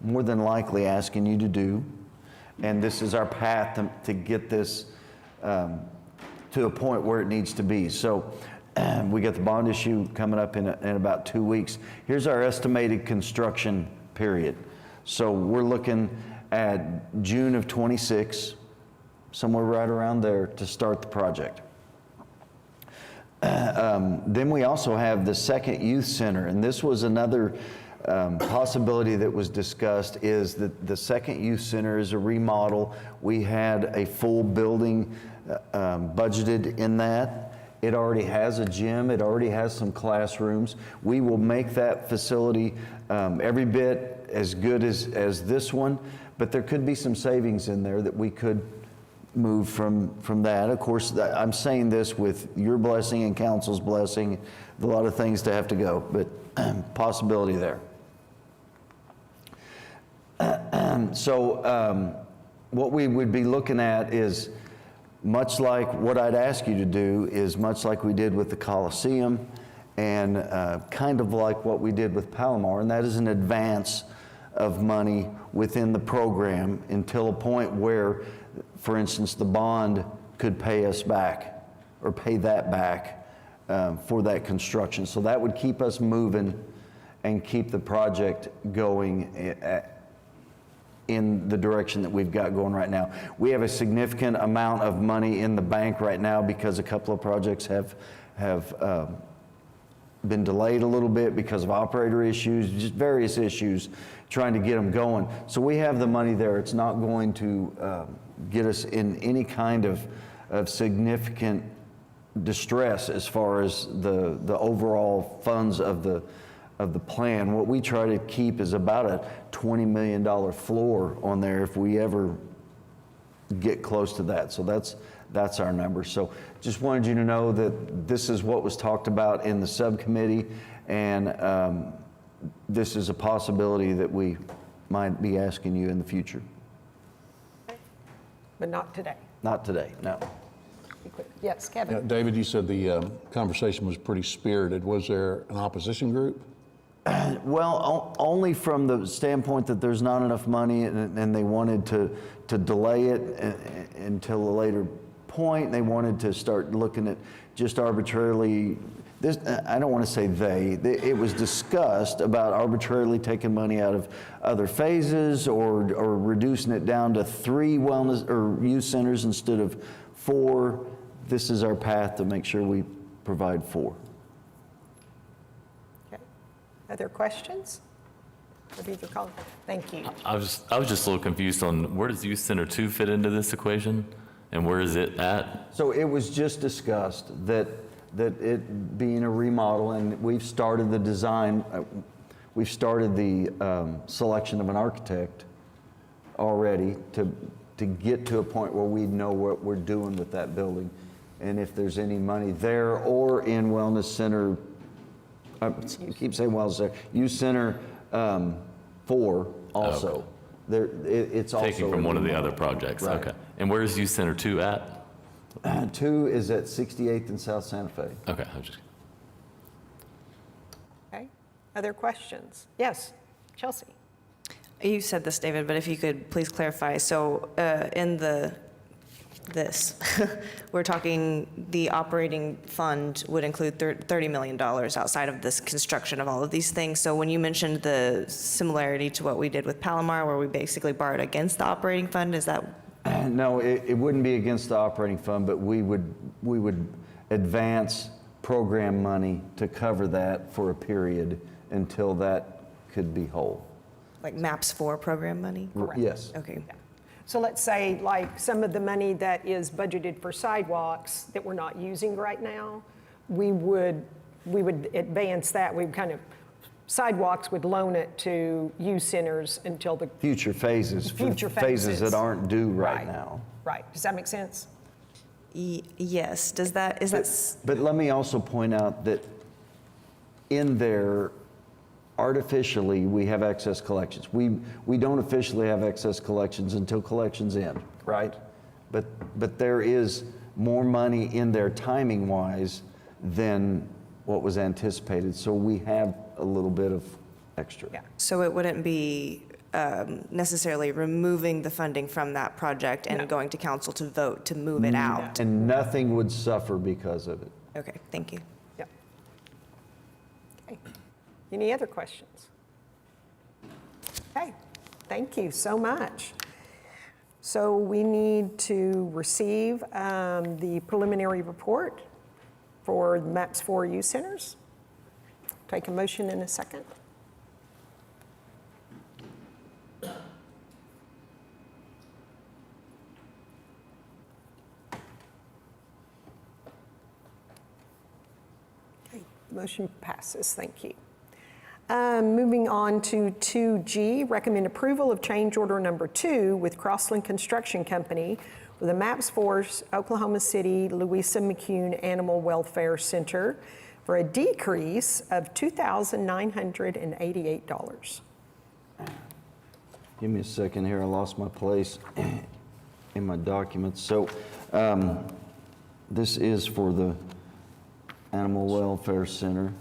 more than likely asking you to do. And this is our path to get this to a point where it needs to be. So we got the bond issue coming up in about 2 weeks. Here's our estimated construction period. So we're looking at June of 26, somewhere right around there to start the project. Then we also have the second youth center, and this was another possibility that was discussed, is that the second youth center is a remodel. We had a full building budgeted in that. It already has a gym. It already has some classrooms. We will make that facility every bit as good as this one, but there could be some savings in there that we could move from that. Of course, I'm saying this with your blessing and council's blessing. A lot of things to have to go, but possibility there. So what we would be looking at is much like what I'd ask you to do is much like we did with the Coliseum and kind of like what we did with Palomar, and that is an advance of money within the program until a point where, for instance, the bond could pay us back or pay that back for that construction. So that would keep us moving and keep the project going in the direction that we've got going right now. We have a significant amount of money in the bank right now because a couple of projects have been delayed a little bit because of operator issues, just various issues, trying to get them going. So we have the money there. It's not going to get us in any kind of significant distress as far as the overall funds of the plan. What we try to keep is about a $20 million floor on there if we ever get close to that. So that's our number. So just wanted you to know that this is what was talked about in the subcommittee, and this is a possibility that we might be asking you in the future. But not today. Not today, no. Be clear. Yes, Kevin? Yeah, David, you said the conversation was pretty spirited. Was there an opposition group? Well, only from the standpoint that there's not enough money and they wanted to delay it until a later point. They wanted to start looking at just arbitrarily, this, I don't want to say it was discussed about arbitrarily taking money out of other phases or reducing it down to 3 wellness or youth centers instead of 4. This is our path to make sure we provide 4. Okay. Other questions? Of either color? Thank you. I was just a little confused on where does Youth Center 2 fit into this equation, and where is it at? So it was just discussed that it being a remodel, and we've started the design, we've started the selection of an architect already to get to a point where we know what we're doing with that building, and if there's any money there or in Wellness Center, I keep saying Wellness Center, Youth Center 4 also. Okay. There, it's also Taking from a one of the remodel. other projects, Right. okay. And where is Youth Center 2 at? 2 is at 68th and South Santa Fe. Okay, I was just. Okay. Other questions? Yes, Chelsea? You said this, David, but if you could please clarify. So in this, we're talking the operating fund would include $30 million outside of this construction of all of these things. So when you mentioned the similarity to what we did with Palomar, where we basically borrowed against the operating fund, is that? No, it wouldn't be against the operating fund, but we would advance program money to cover that for a period until that could be whole. Like MAPS 4 program money? Correct. Yes. Okay. So let's say like some of the money that is budgeted for sidewalks that we're not using right now, we would advance that. We would kind of, sidewalks would loan it to youth centers until the Future phases. for future Phases phases. that aren't due right now. Right. Does that make sense? Yes. Does that, is that? But let me also point out that in there, artificially, we have excess collections. We don't officially have excess collections until collections end, right? But there is more money in there timing-wise than what was anticipated. So we have a little bit of extra. Yeah. So it wouldn't be necessarily removing the funding from that project and No. going to council to vote to move it out? And nothing would suffer because of it. Okay, thank you. Yep. Okay. Any other questions? Okay. Thank you so much. So we need to receive the preliminary report for the MAPS 4 youth centers. Take a motion in a second. Okay, motion passes, thank you. Moving on to 2G, recommend approval of change order number 2 with Crossland Construction Company for the MAPS 4 Oklahoma City Louisa McCune Animal Welfare Center for a decrease of $2,988. Give me a second here. I lost my place in my documents. So this is for the Animal Welfare Center.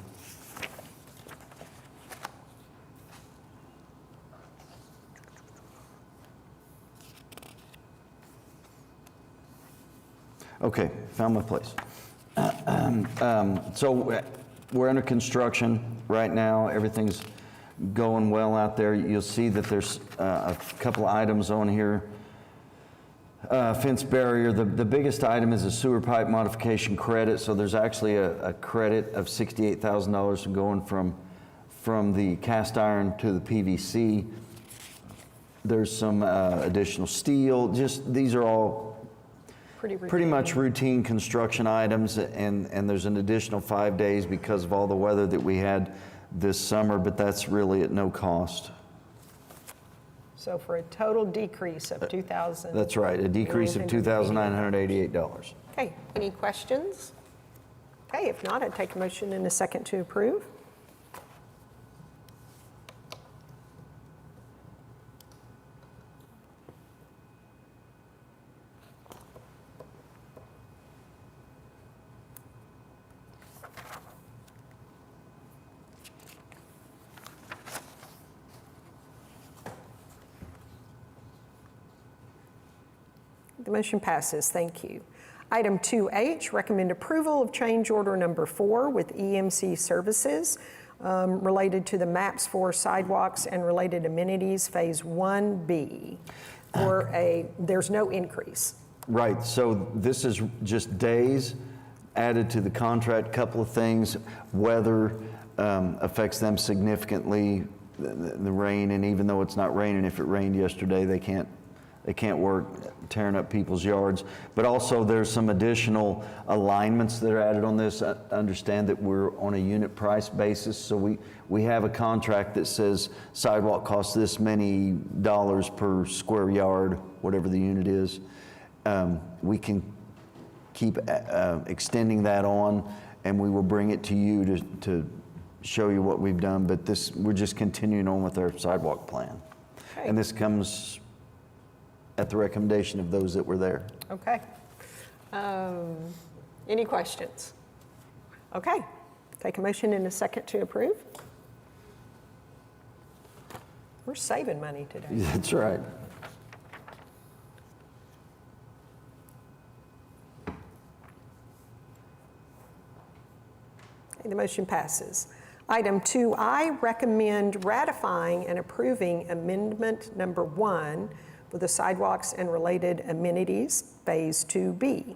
Okay, found my place. So we're under construction right now. Everything's going well out there. You'll see that there's a couple of items on here. Fence barrier, the biggest item is a sewer pipe modification credit. So there's actually a credit of $68,000 going from the cast iron to the PVC. There's some additional steel. Just these are all pretty much routine construction items, and there's an additional 5 days because of all the weather that we had this summer, but that's really at no cost. So for a total decrease of $2,000. That's right, a decrease of $2,988. Okay, any questions? Okay, if not, I'd take a motion in a second to approve. The motion passes, thank you. Item 2H, recommend approval of change order number 4 with EMC Services related to the MAPS 4 sidewalks and related amenities, Phase 1B. There's no increase. Right, so this is just days added to the contract. Couple of things, weather affects them significantly, the rain, and even though it's not raining, if it rained yesterday, they can't work tearing up people's yards. But also there's some additional alignments that are added on this. I understand that we're on a unit price basis, so we have a contract that says sidewalk costs this many dollars per square yard, whatever the unit is. We can keep extending that on, and we will bring it to you to show you what we've done, but we're just continuing on with our sidewalk plan. Okay. And this comes at the recommendation of those that were there. Okay. Any questions? Okay, take a motion in a second to approve. We're saving money today. That's right. The motion passes. Item 2I, recommend ratifying and approving amendment number 1 for the sidewalks and related amenities, Phase 2B.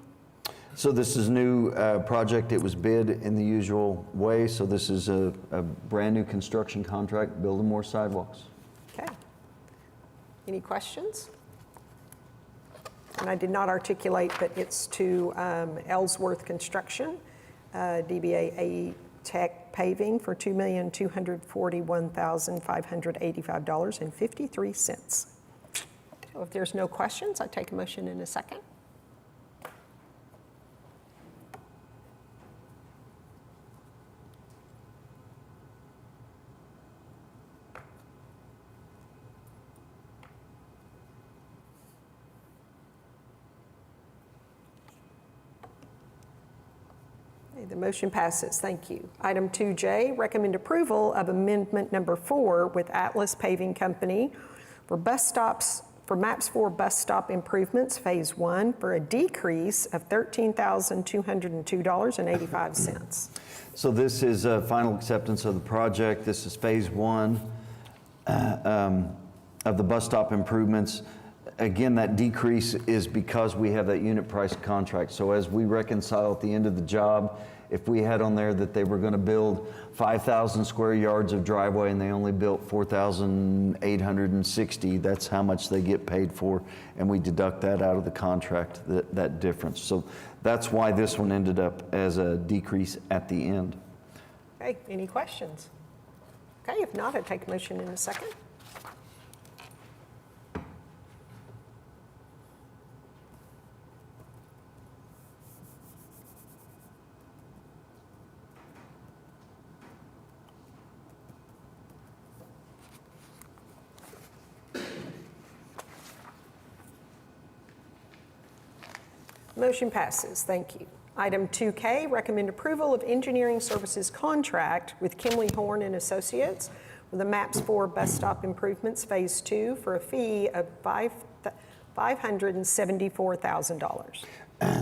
So this is a new project. It was bid in the usual way, so this is a brand new construction contract, building more sidewalks. Okay. Any questions? And I did not articulate, but it's to Ellsworth Construction, DBA A Tech Paving for $2,241,585.53. So if there's no questions, I take a motion in a second. The motion passes, thank you. Item 2J, recommend approval of amendment number 4 with Atlas Paving Company for MAPS 4 bus stop improvements, Phase 1, for a decrease of $13,202.85. So this is a final acceptance of the project. This is Phase 1 of the bus stop improvements. Again, that decrease is because we have that unit price contract. So as we reconcile at the end of the job, if we had on there that they were going to build 5,000 square yards of driveway and they only built 4,860, that's how much they get paid for, and we deduct that out of the contract, that difference. So that's why this one ended up as a decrease at the end. Okay, any questions? Okay, if not, I'd take a motion in a second. Motion passes, thank you. Item 2K, recommend approval of engineering services contract with Kimley Horn and Associates for the MAPS 4 bus stop improvements, Phase 2, for a fee of $574,000.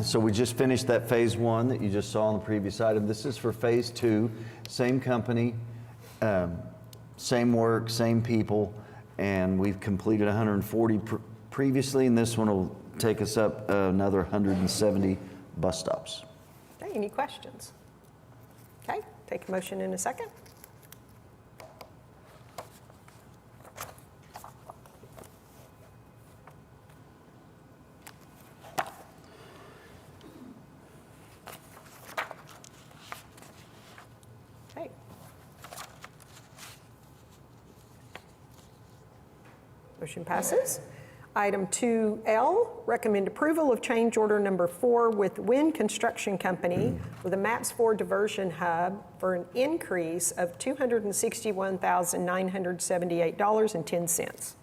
So we just finished that phase 1 that you just saw on the previous item. This is for phase 2, same company, same work, same people, and we've completed 140 previously, and this one will take us up another 170 bus stops. Okay, any questions? Okay, take a motion in a second. Okay. Motion passes. Item 2L, recommend approval of change order number 4 with Wynn Construction Company for the MAPS 4 diversion hub for an increase of $261,978.10.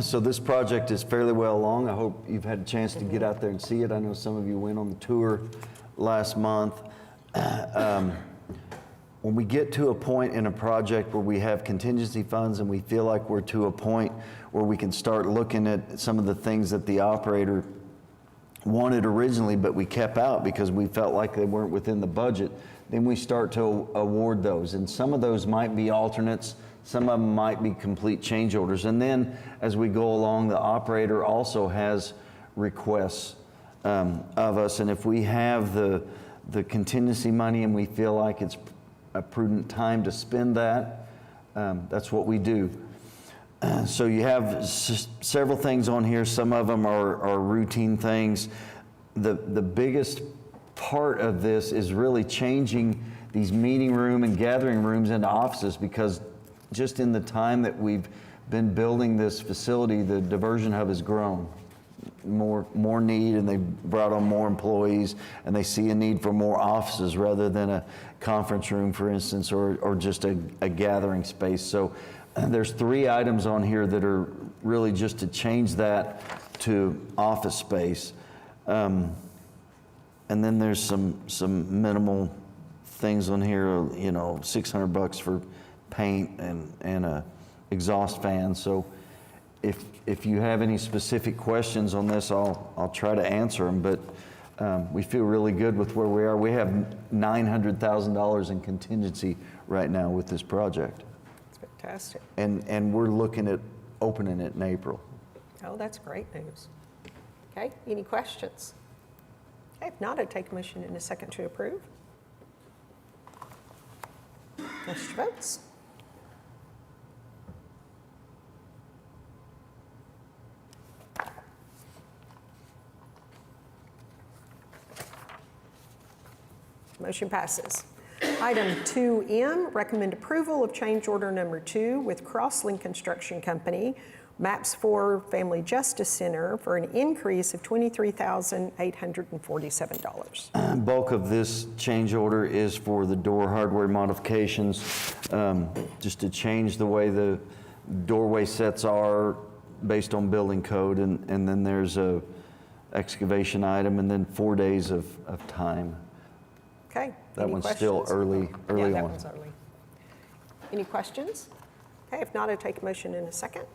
So this project is fairly well along. I hope you've had a chance to get out there and see it. I know some of you went on the tour last month. When we get to a point in a project where we have contingency funds and we feel like we're to a point where we can start looking at some of the things that the operator wanted originally, but we kept out because we felt like they weren't within the budget, then we start to award those. And some of those might be alternates, some of them might be complete change orders. And then as we go along, the operator also has requests of us. And if we have the contingency money and we feel like it's a prudent time to spend that, that's what we do. So you have several things on here. Some of them are routine things. The biggest part of this is really changing these meeting room and gathering rooms into offices, because just in the time that we've been building this facility, the diversion hub has grown. More need, and they brought on more employees, and they see a need for more offices rather than a conference room, for instance, or just a gathering space. So there's 3 items on here that are really just to change that to office space. And then there's some minimal things on here, you know, $600 for paint and a exhaust fan. So if you have any specific questions on this, I'll try to answer them, but we feel really good with where we are. We have $900,000 in contingency right now with this project. That's fantastic. And we're looking at opening it in April. Oh, that's great news. Okay, any questions? Okay, if not, I'd take a motion in a second to approve. Cast your votes. Motion passes. Item 2M, recommend approval of change order number 2 with Crosslink Construction Company, MAPS 4 Family Justice Center for an increase of $23,847. Bulk of this change order is for the door hardware modifications, just to change the way the doorway sets are based on building code, and then there's a excavation item, and then 4 days of time. Okay. That any one's questions? still early Yeah, that on. one's early. Any questions? Okay, if not, I'd take a motion in a second.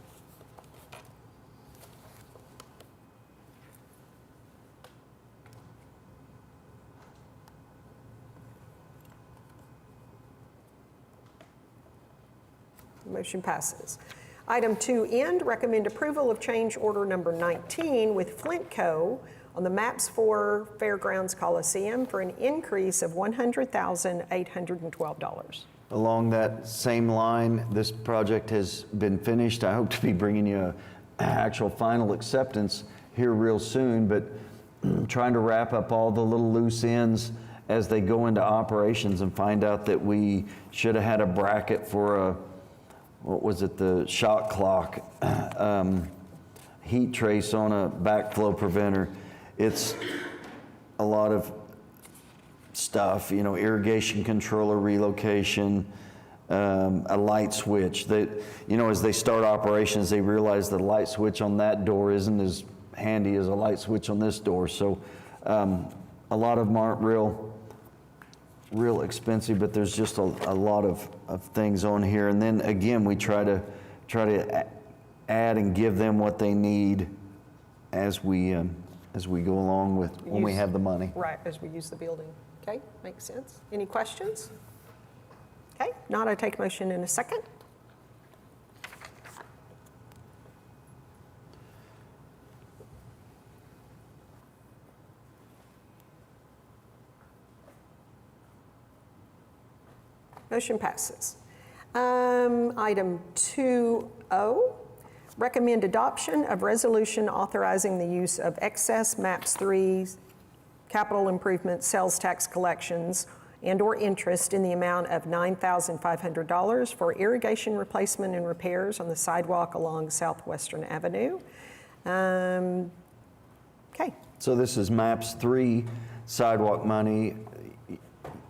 Motion passes. Item 2N, recommend approval of change order number 19 with Flintco on the MAPS 4 Fairgrounds Coliseum for an increase of $100,812. Along that same line, this project has been finished. I hope to be bringing you an actual final acceptance here real soon, but trying to wrap up all the little loose ends as they go into operations, and find out that we should have had a bracket for the shot clock, heat trace on a backflow preventer. It's a lot of stuff, you know, irrigation controller relocation, a light switch. That, you know, as they start operations, they realize that a light switch on that door isn't as handy as a light switch on this door. So a lot of them aren't real expensive, but there's just a lot of things on here. And then again, we try to add and give them what they need as we as we go along with, when we have the money. Right, as we use the building. Okay, makes sense. Any questions? Okay, not, I take a motion in a second. Motion passes. Item 2O, recommend adoption of resolution authorizing the use of excess MAPS 3 capital improvement sales tax collections and/or interest in the amount of $9,500 for irrigation replacement and repairs on the sidewalk along Southwestern Avenue. Okay, So this is MAPS 3 sidewalk money.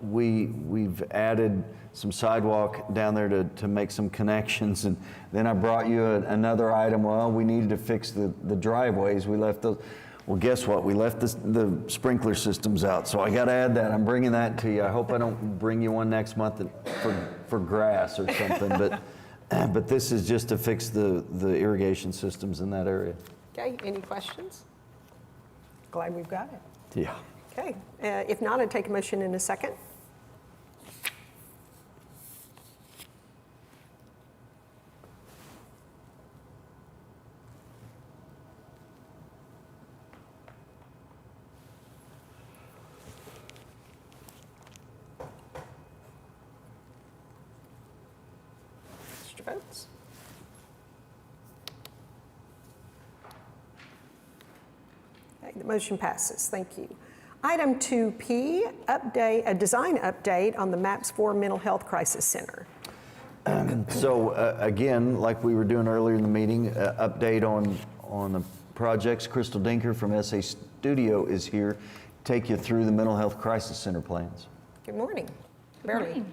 We've added some sidewalk down there to make some connections, and then I brought you another item. Well, we needed to fix the driveways. We left those. Well, guess what? We left the sprinkler systems out, so I got to add that. I'm bringing that to you. I hope I don't bring you one next month for grass or something, but this is just to fix the irrigation systems in that area. okay, any questions? Glad we've got it. Yeah. Okay, if not, I'd take a motion in a second. Mr. Votes? Okay, the motion passes. Thank you. Item 2P, update, a design update on the MAPS 4 Mental Health Crisis Center. So again, like we were doing earlier in the meeting, update on the projects. Crystal Dinker from SA Studio is here, take you through the Mental Health Crisis Center plans. Good morning. Barely.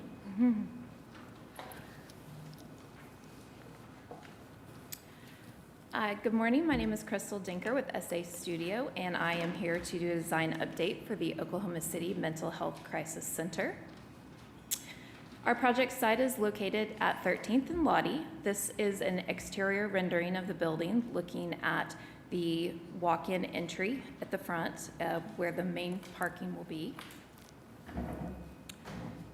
Good morning. My name is Crystal Dinker with SA Studio, and I am here to do a design update for the Oklahoma City Mental Health Crisis Center. Our project site is located at 13th and Lottie. This is an exterior rendering of the building, looking at the walk-in entry at the front, where the main parking will be.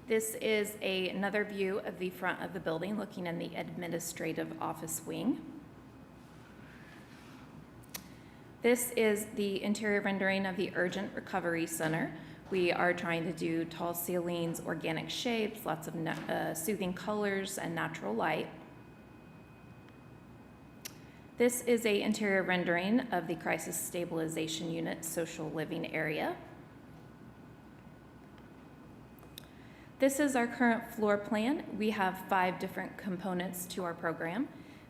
This is another view of the front of the building, looking in the administrative office wing. This is the interior rendering of the Urgent Recovery Center. We are trying to do tall ceilings, organic shapes, lots of soothing colors, and natural light. This is an interior rendering of the Crisis Stabilization Unit social living area. This is our current floor plan. We have 5 different components to our program: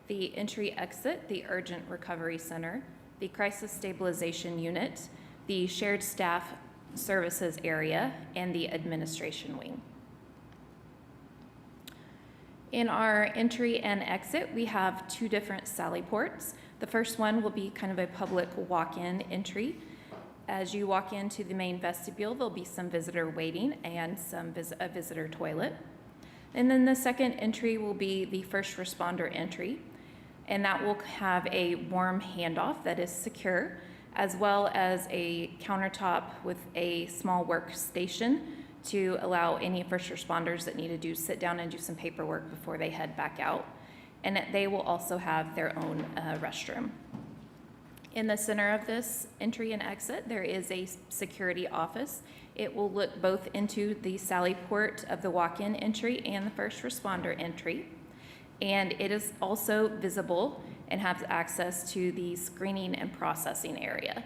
the entry-exit, the Urgent Recovery Center, the Crisis Stabilization Unit, the Shared Staff Services Area, and the Administration Wing. In our entry and exit, we have 2 different sally ports. The first one will be kind of a public walk-in entry. As you walk into the main vestibule, there'll be some visitor waiting and a visitor toilet. And then the second entry will be the first responder entry, and that will have a warm handoff that is secure, as well as a countertop with a small workstation to allow any first responders that need to sit down and do some paperwork before they head back out. And they will also have their own restroom. In the center of this entry and exit, there is a security office. It will look both into the sally port of the walk-in entry and the first responder entry. And it is also visible and has access to the screening and processing area.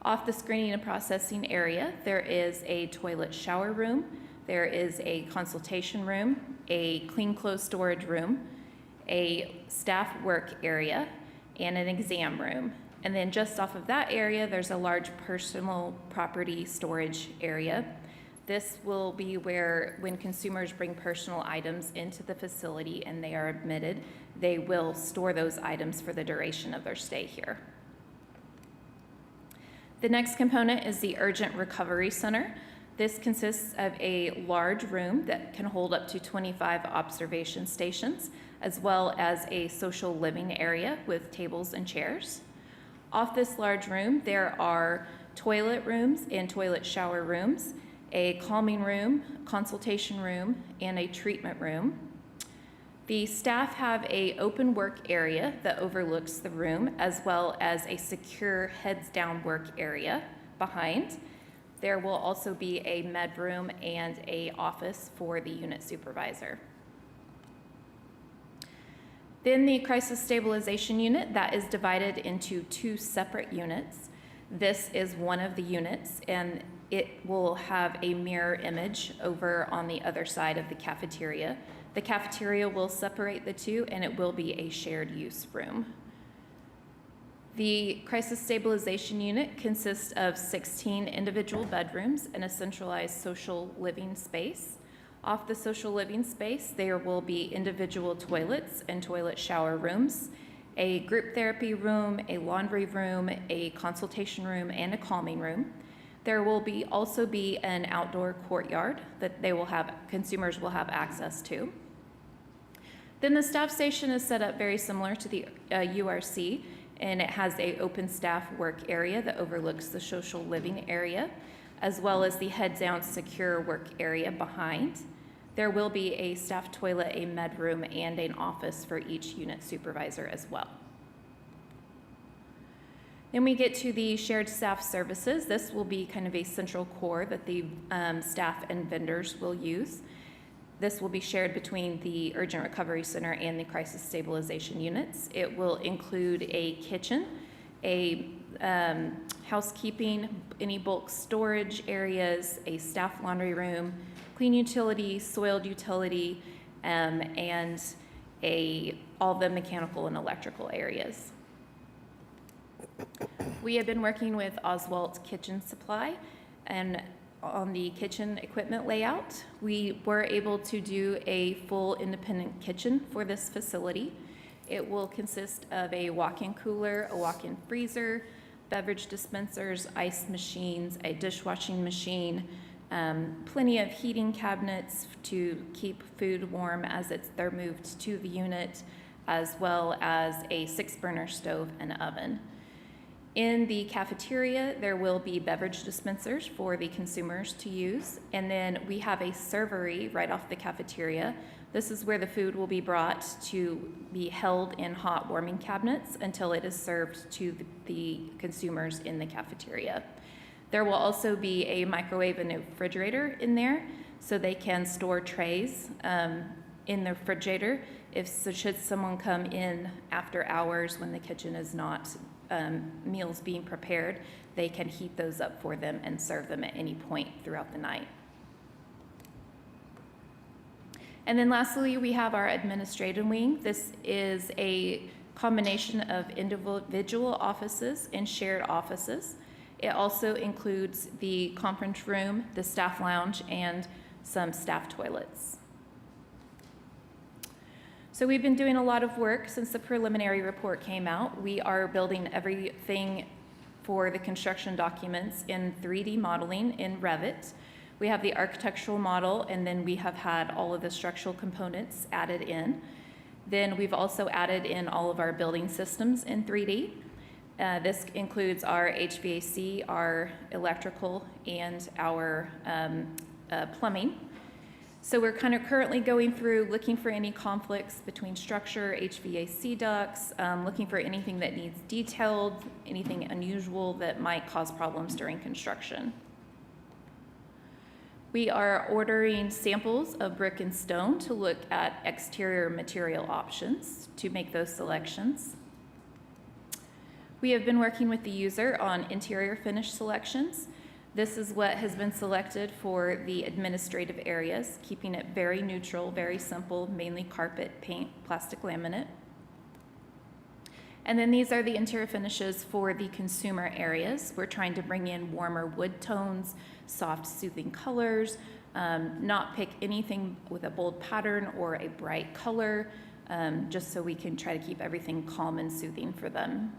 Off the screening and processing area, there is a toilet shower room, there is a consultation room, a clean clothes storage room, a staff work area, and an exam room. And then just off of that area, there's a large personal property storage area. This will be where, when consumers bring personal items into the facility and they are admitted, they will store those items for the duration of their stay here. The next component is the Urgent Recovery Center. This consists of a large room that can hold up to 25 observation stations, as well as a social living area with tables and chairs. Off this large room, there are toilet rooms and toilet shower rooms, a calming room, consultation room, and a treatment room. The staff have an open work area that overlooks the room, as well as a secure heads down work area behind. There will also be a med room and an office for the unit supervisor. Then the crisis stabilization unit, that is divided into 2 separate units. This is one of the units, and it will have a mirror image over on the other side of the cafeteria. The cafeteria will separate the 2, and it will be a shared use room. The crisis stabilization unit consists of 16 individual bedrooms and a centralized social living space. Off the social living space, there will be individual toilets and toilet shower rooms, a group therapy room, a laundry room, a consultation room, and a calming room. There will also be an outdoor courtyard that consumers will have access to. Then the staff station is set up very similar to the URC, and it has an open staff work area that overlooks the social living area, as well as the head down secure work area behind. There will be a staff toilet, a med room, and an office for each unit supervisor as well. Then we get to the shared staff services. This will be kind of a central core that the staff and vendors will use. This will be shared between the Urgent Recovery Center and the Crisis Stabilization units. It will include a kitchen, a housekeeping, any bulk storage areas, a staff laundry room, clean utility, soiled utility, and all the mechanical and electrical areas. We have been working with Oswalt Kitchen Supply, and on the kitchen equipment layout, we were able to do a full independent kitchen for this facility. It will consist of a walk-in cooler, a walk-in freezer, beverage dispensers, ice machines, a dishwashing machine, plenty of heating cabinets to keep food warm as they're moved to the unit, as well as a 6-burner stove and oven. In the cafeteria, there will be beverage dispensers for the consumers to use, and then we have a servery right off the cafeteria. This is where the food will be brought to be held in hot warming cabinets until it is served to the consumers in the cafeteria. There will also be a microwave and a refrigerator in there, so they can store trays in the refrigerator should someone come in after hours when the kitchen is not meals being prepared, they can heat those up for them and serve them at any point throughout the night. And then lastly, we have our administrative wing. This is a combination of individual offices and shared offices. It also includes the conference room, the staff lounge, and some staff toilets. So we've been doing a lot of work since the preliminary report came out. We are building everything for the construction documents in 3D modeling in Revit. We have the architectural model, and then we have had all of the structural components added in. Then we've also added in all of our building systems in 3D. This includes our HVAC, our electrical, and our plumbing. So we're kind of currently going through looking for any conflicts between structure, HVAC ducts, looking for anything that needs detailed, anything unusual that might cause problems during construction. We are ordering samples of brick and stone to look at exterior material options to make those selections. We have been working with the user on interior finish selections. This is what has been selected for the administrative areas, keeping it very neutral, very simple, mainly carpet, paint, plastic laminate. And then these are the interior finishes for the consumer areas. We're trying to bring in warmer wood tones, soft, soothing colors, not pick anything with a bold pattern or a bright color, just so we can try to keep everything calm and soothing for them.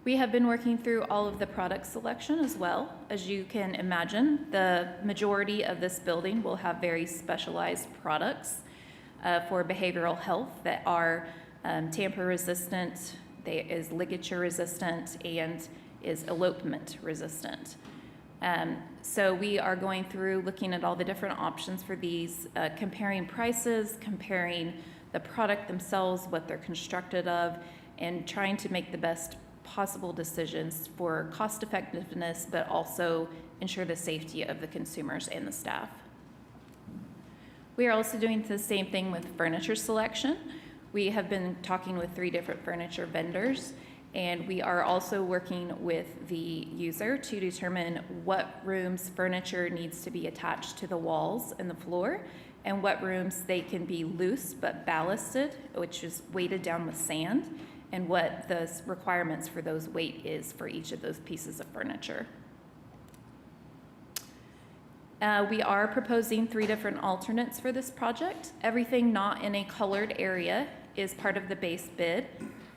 We have been working through all of the product selection as well. As you can imagine, the majority of this building will have very specialized products for behavioral health that are tamper resistant, is ligature resistant and is elopement resistant. So we are going through, looking at all the different options for these, comparing prices, comparing the product themselves, what they're constructed of, and trying to make the best possible decisions for cost effectiveness, but also ensure the safety of the consumers and the staff. We are also doing the same thing with furniture selection. We have been talking with 3 different furniture vendors, and we are also working with the user to determine what rooms furniture needs to be attached to the walls and the floor, and what rooms they can be loose but ballasted, which is weighted down with sand, and what the requirements for those weight is for each of those pieces of furniture. We are proposing 3 different alternates for this project. Everything not in a colored area is part of the base bid,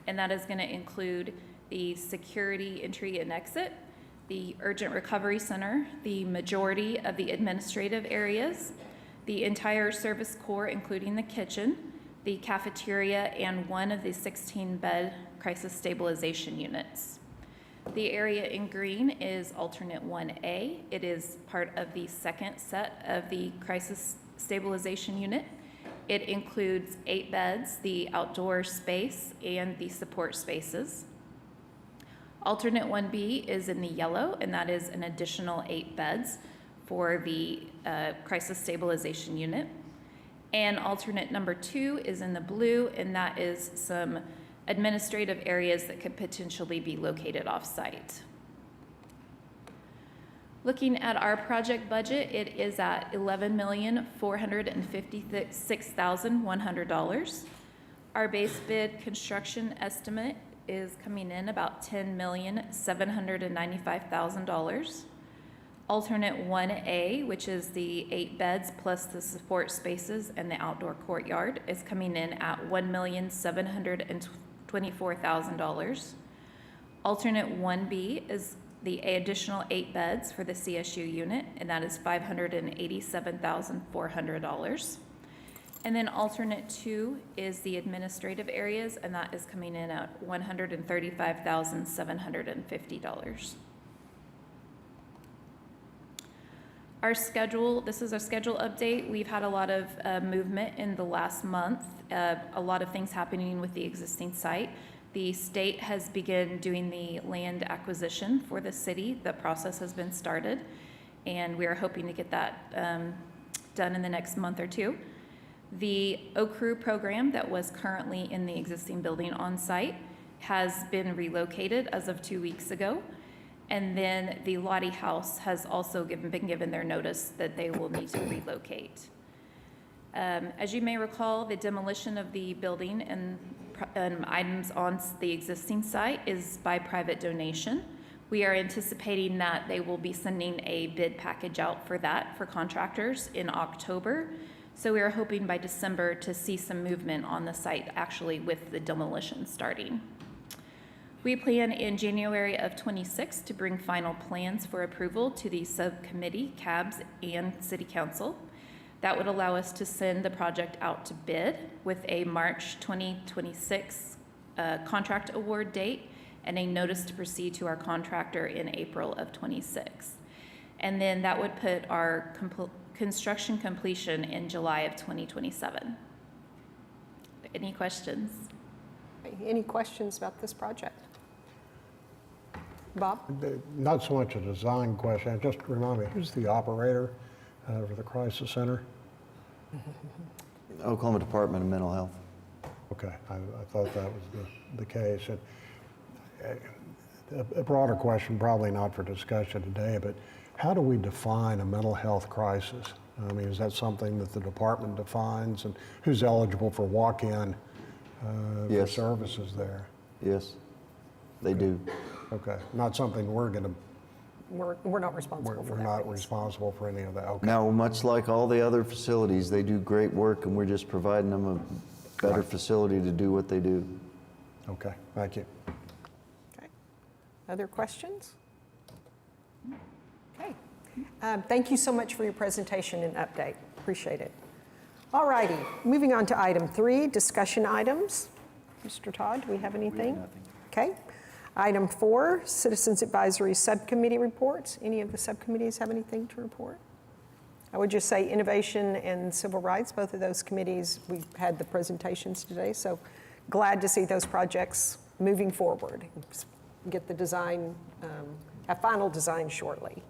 and that is going to include the security entry and exit, the urgent recovery center, the majority of the administrative areas, the entire service core, including the kitchen, the cafeteria, and 1 of the 16-bed crisis stabilization units. The area in green is alternate 1A. It is part of the second set of the crisis stabilization unit. It includes 8 beds, the outdoor space, and the support spaces. Alternate 1B is in the yellow, and that is an additional 8 beds for the crisis stabilization unit. And alternate number 2 is in the blue, and that is some administrative areas that could potentially be located off-site. Looking at our project budget, it is at $11,456,100. Our base bid construction estimate is coming in about $10,795,000. Alternate 1A, which is the 8 beds plus the support spaces and the outdoor courtyard, is coming in at $1,724,000. Alternate 1B is the additional 8 beds for the CSU unit, and that is $587,400. And then alternate 2 is the administrative areas, and that is coming in at $135,750. Our schedule, this is our schedule update. We've had a lot of movement in the last month, a lot of things happening with the existing site. The state has begun doing the land acquisition for the city. The process has been started, and we are hoping to get that done in the next month or 2. The OCRU program that was currently in the existing building on site has been relocated as of 2 weeks ago. And then the Lottie House has also been given their notice that they will need to relocate. As you may recall, the demolition of the building and items on the existing site is by private donation. We are anticipating that they will be sending a bid package out for that for contractors in October. So we are hoping by December to see some movement on the site actually with the demolition starting. We plan in January of 26 to bring final plans for approval to the subcommittee, CABS, and City Council. That would allow us to send the project out to bid with a March 2026 contract award date and a notice to proceed to our contractor in April of 26. And then that would put our construction completion in July of 2027. Any questions? Any questions about this project? Bob? Not so much a design question, just remind me, who's the operator for the crisis center? Oklahoma Department of Mental Health. Okay, I thought that was the case. And a broader question, probably not for discussion today, but how do we define a mental health crisis? I mean, is that something that the department defines, and who's eligible for walk-in for Yes. services there? Yes, they do. Okay, not something we're going to, We're not responsible for we're that. not responsible for any of that. Okay. Now, much like all the other facilities, they do great work, and we're just providing them a better facility to do what they do. Okay, thank you. Okay. Other questions? Okay. Thank you so much for your presentation and update. Appreciate it. All righty, moving on to item 3, discussion items. Mr. Todd, do we have anything? Nothing. Okay. Item 4, Citizens Advisory Subcommittee reports. Any of the subcommittees have anything to report? I would just say Innovation and Civil Rights, both of those committees, we had the presentations today, so glad to see those projects moving forward. Get the design, a final design shortly.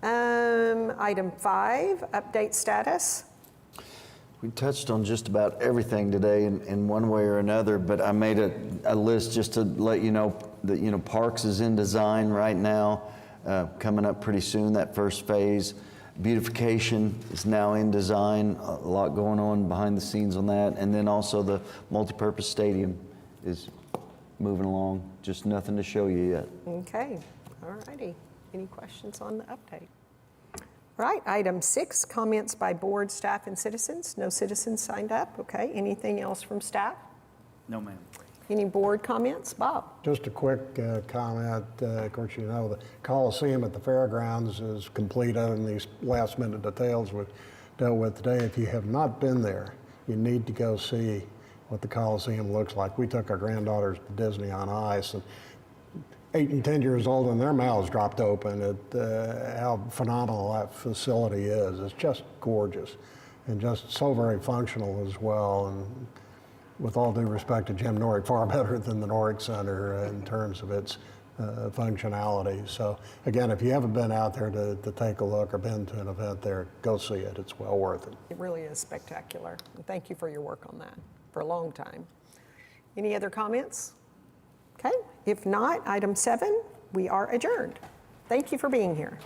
Item 5, update status. We touched on just about everything today in one way or another, but I made a list just to let you know that, Parks is in design right now, coming up pretty soon, that first phase. Beautification is now in design, a lot going on behind the scenes on that. And then also the multipurpose stadium is moving along, just nothing to show you yet. Okay, all righty. Any questions on the update? Right, item 6, comments by board, staff, and citizens. No citizens signed up, okay. Anything else from staff? No, ma'am. Any board comments? Bob? Just a quick comment. Of course, the Coliseum at the fairgrounds is complete other than these last minute details we've dealt with today. If you have not been there, you need to go see what the Coliseum looks like. We took our granddaughters to Disney on Ice, and 8 and 10 years old, and their mouths dropped open at how phenomenal that facility is. It's just gorgeous and just so very functional as well. And with all due respect to Jim Norick, far better than the Norick Center in terms of its functionality. So again, if you haven't been out there to take a look or been to an event there, go see it. It's well worth it. It really is spectacular. And thank you for your work on that for a long time. Any other comments? Okay, if not, item 7, we are adjourned. Thank you for being here.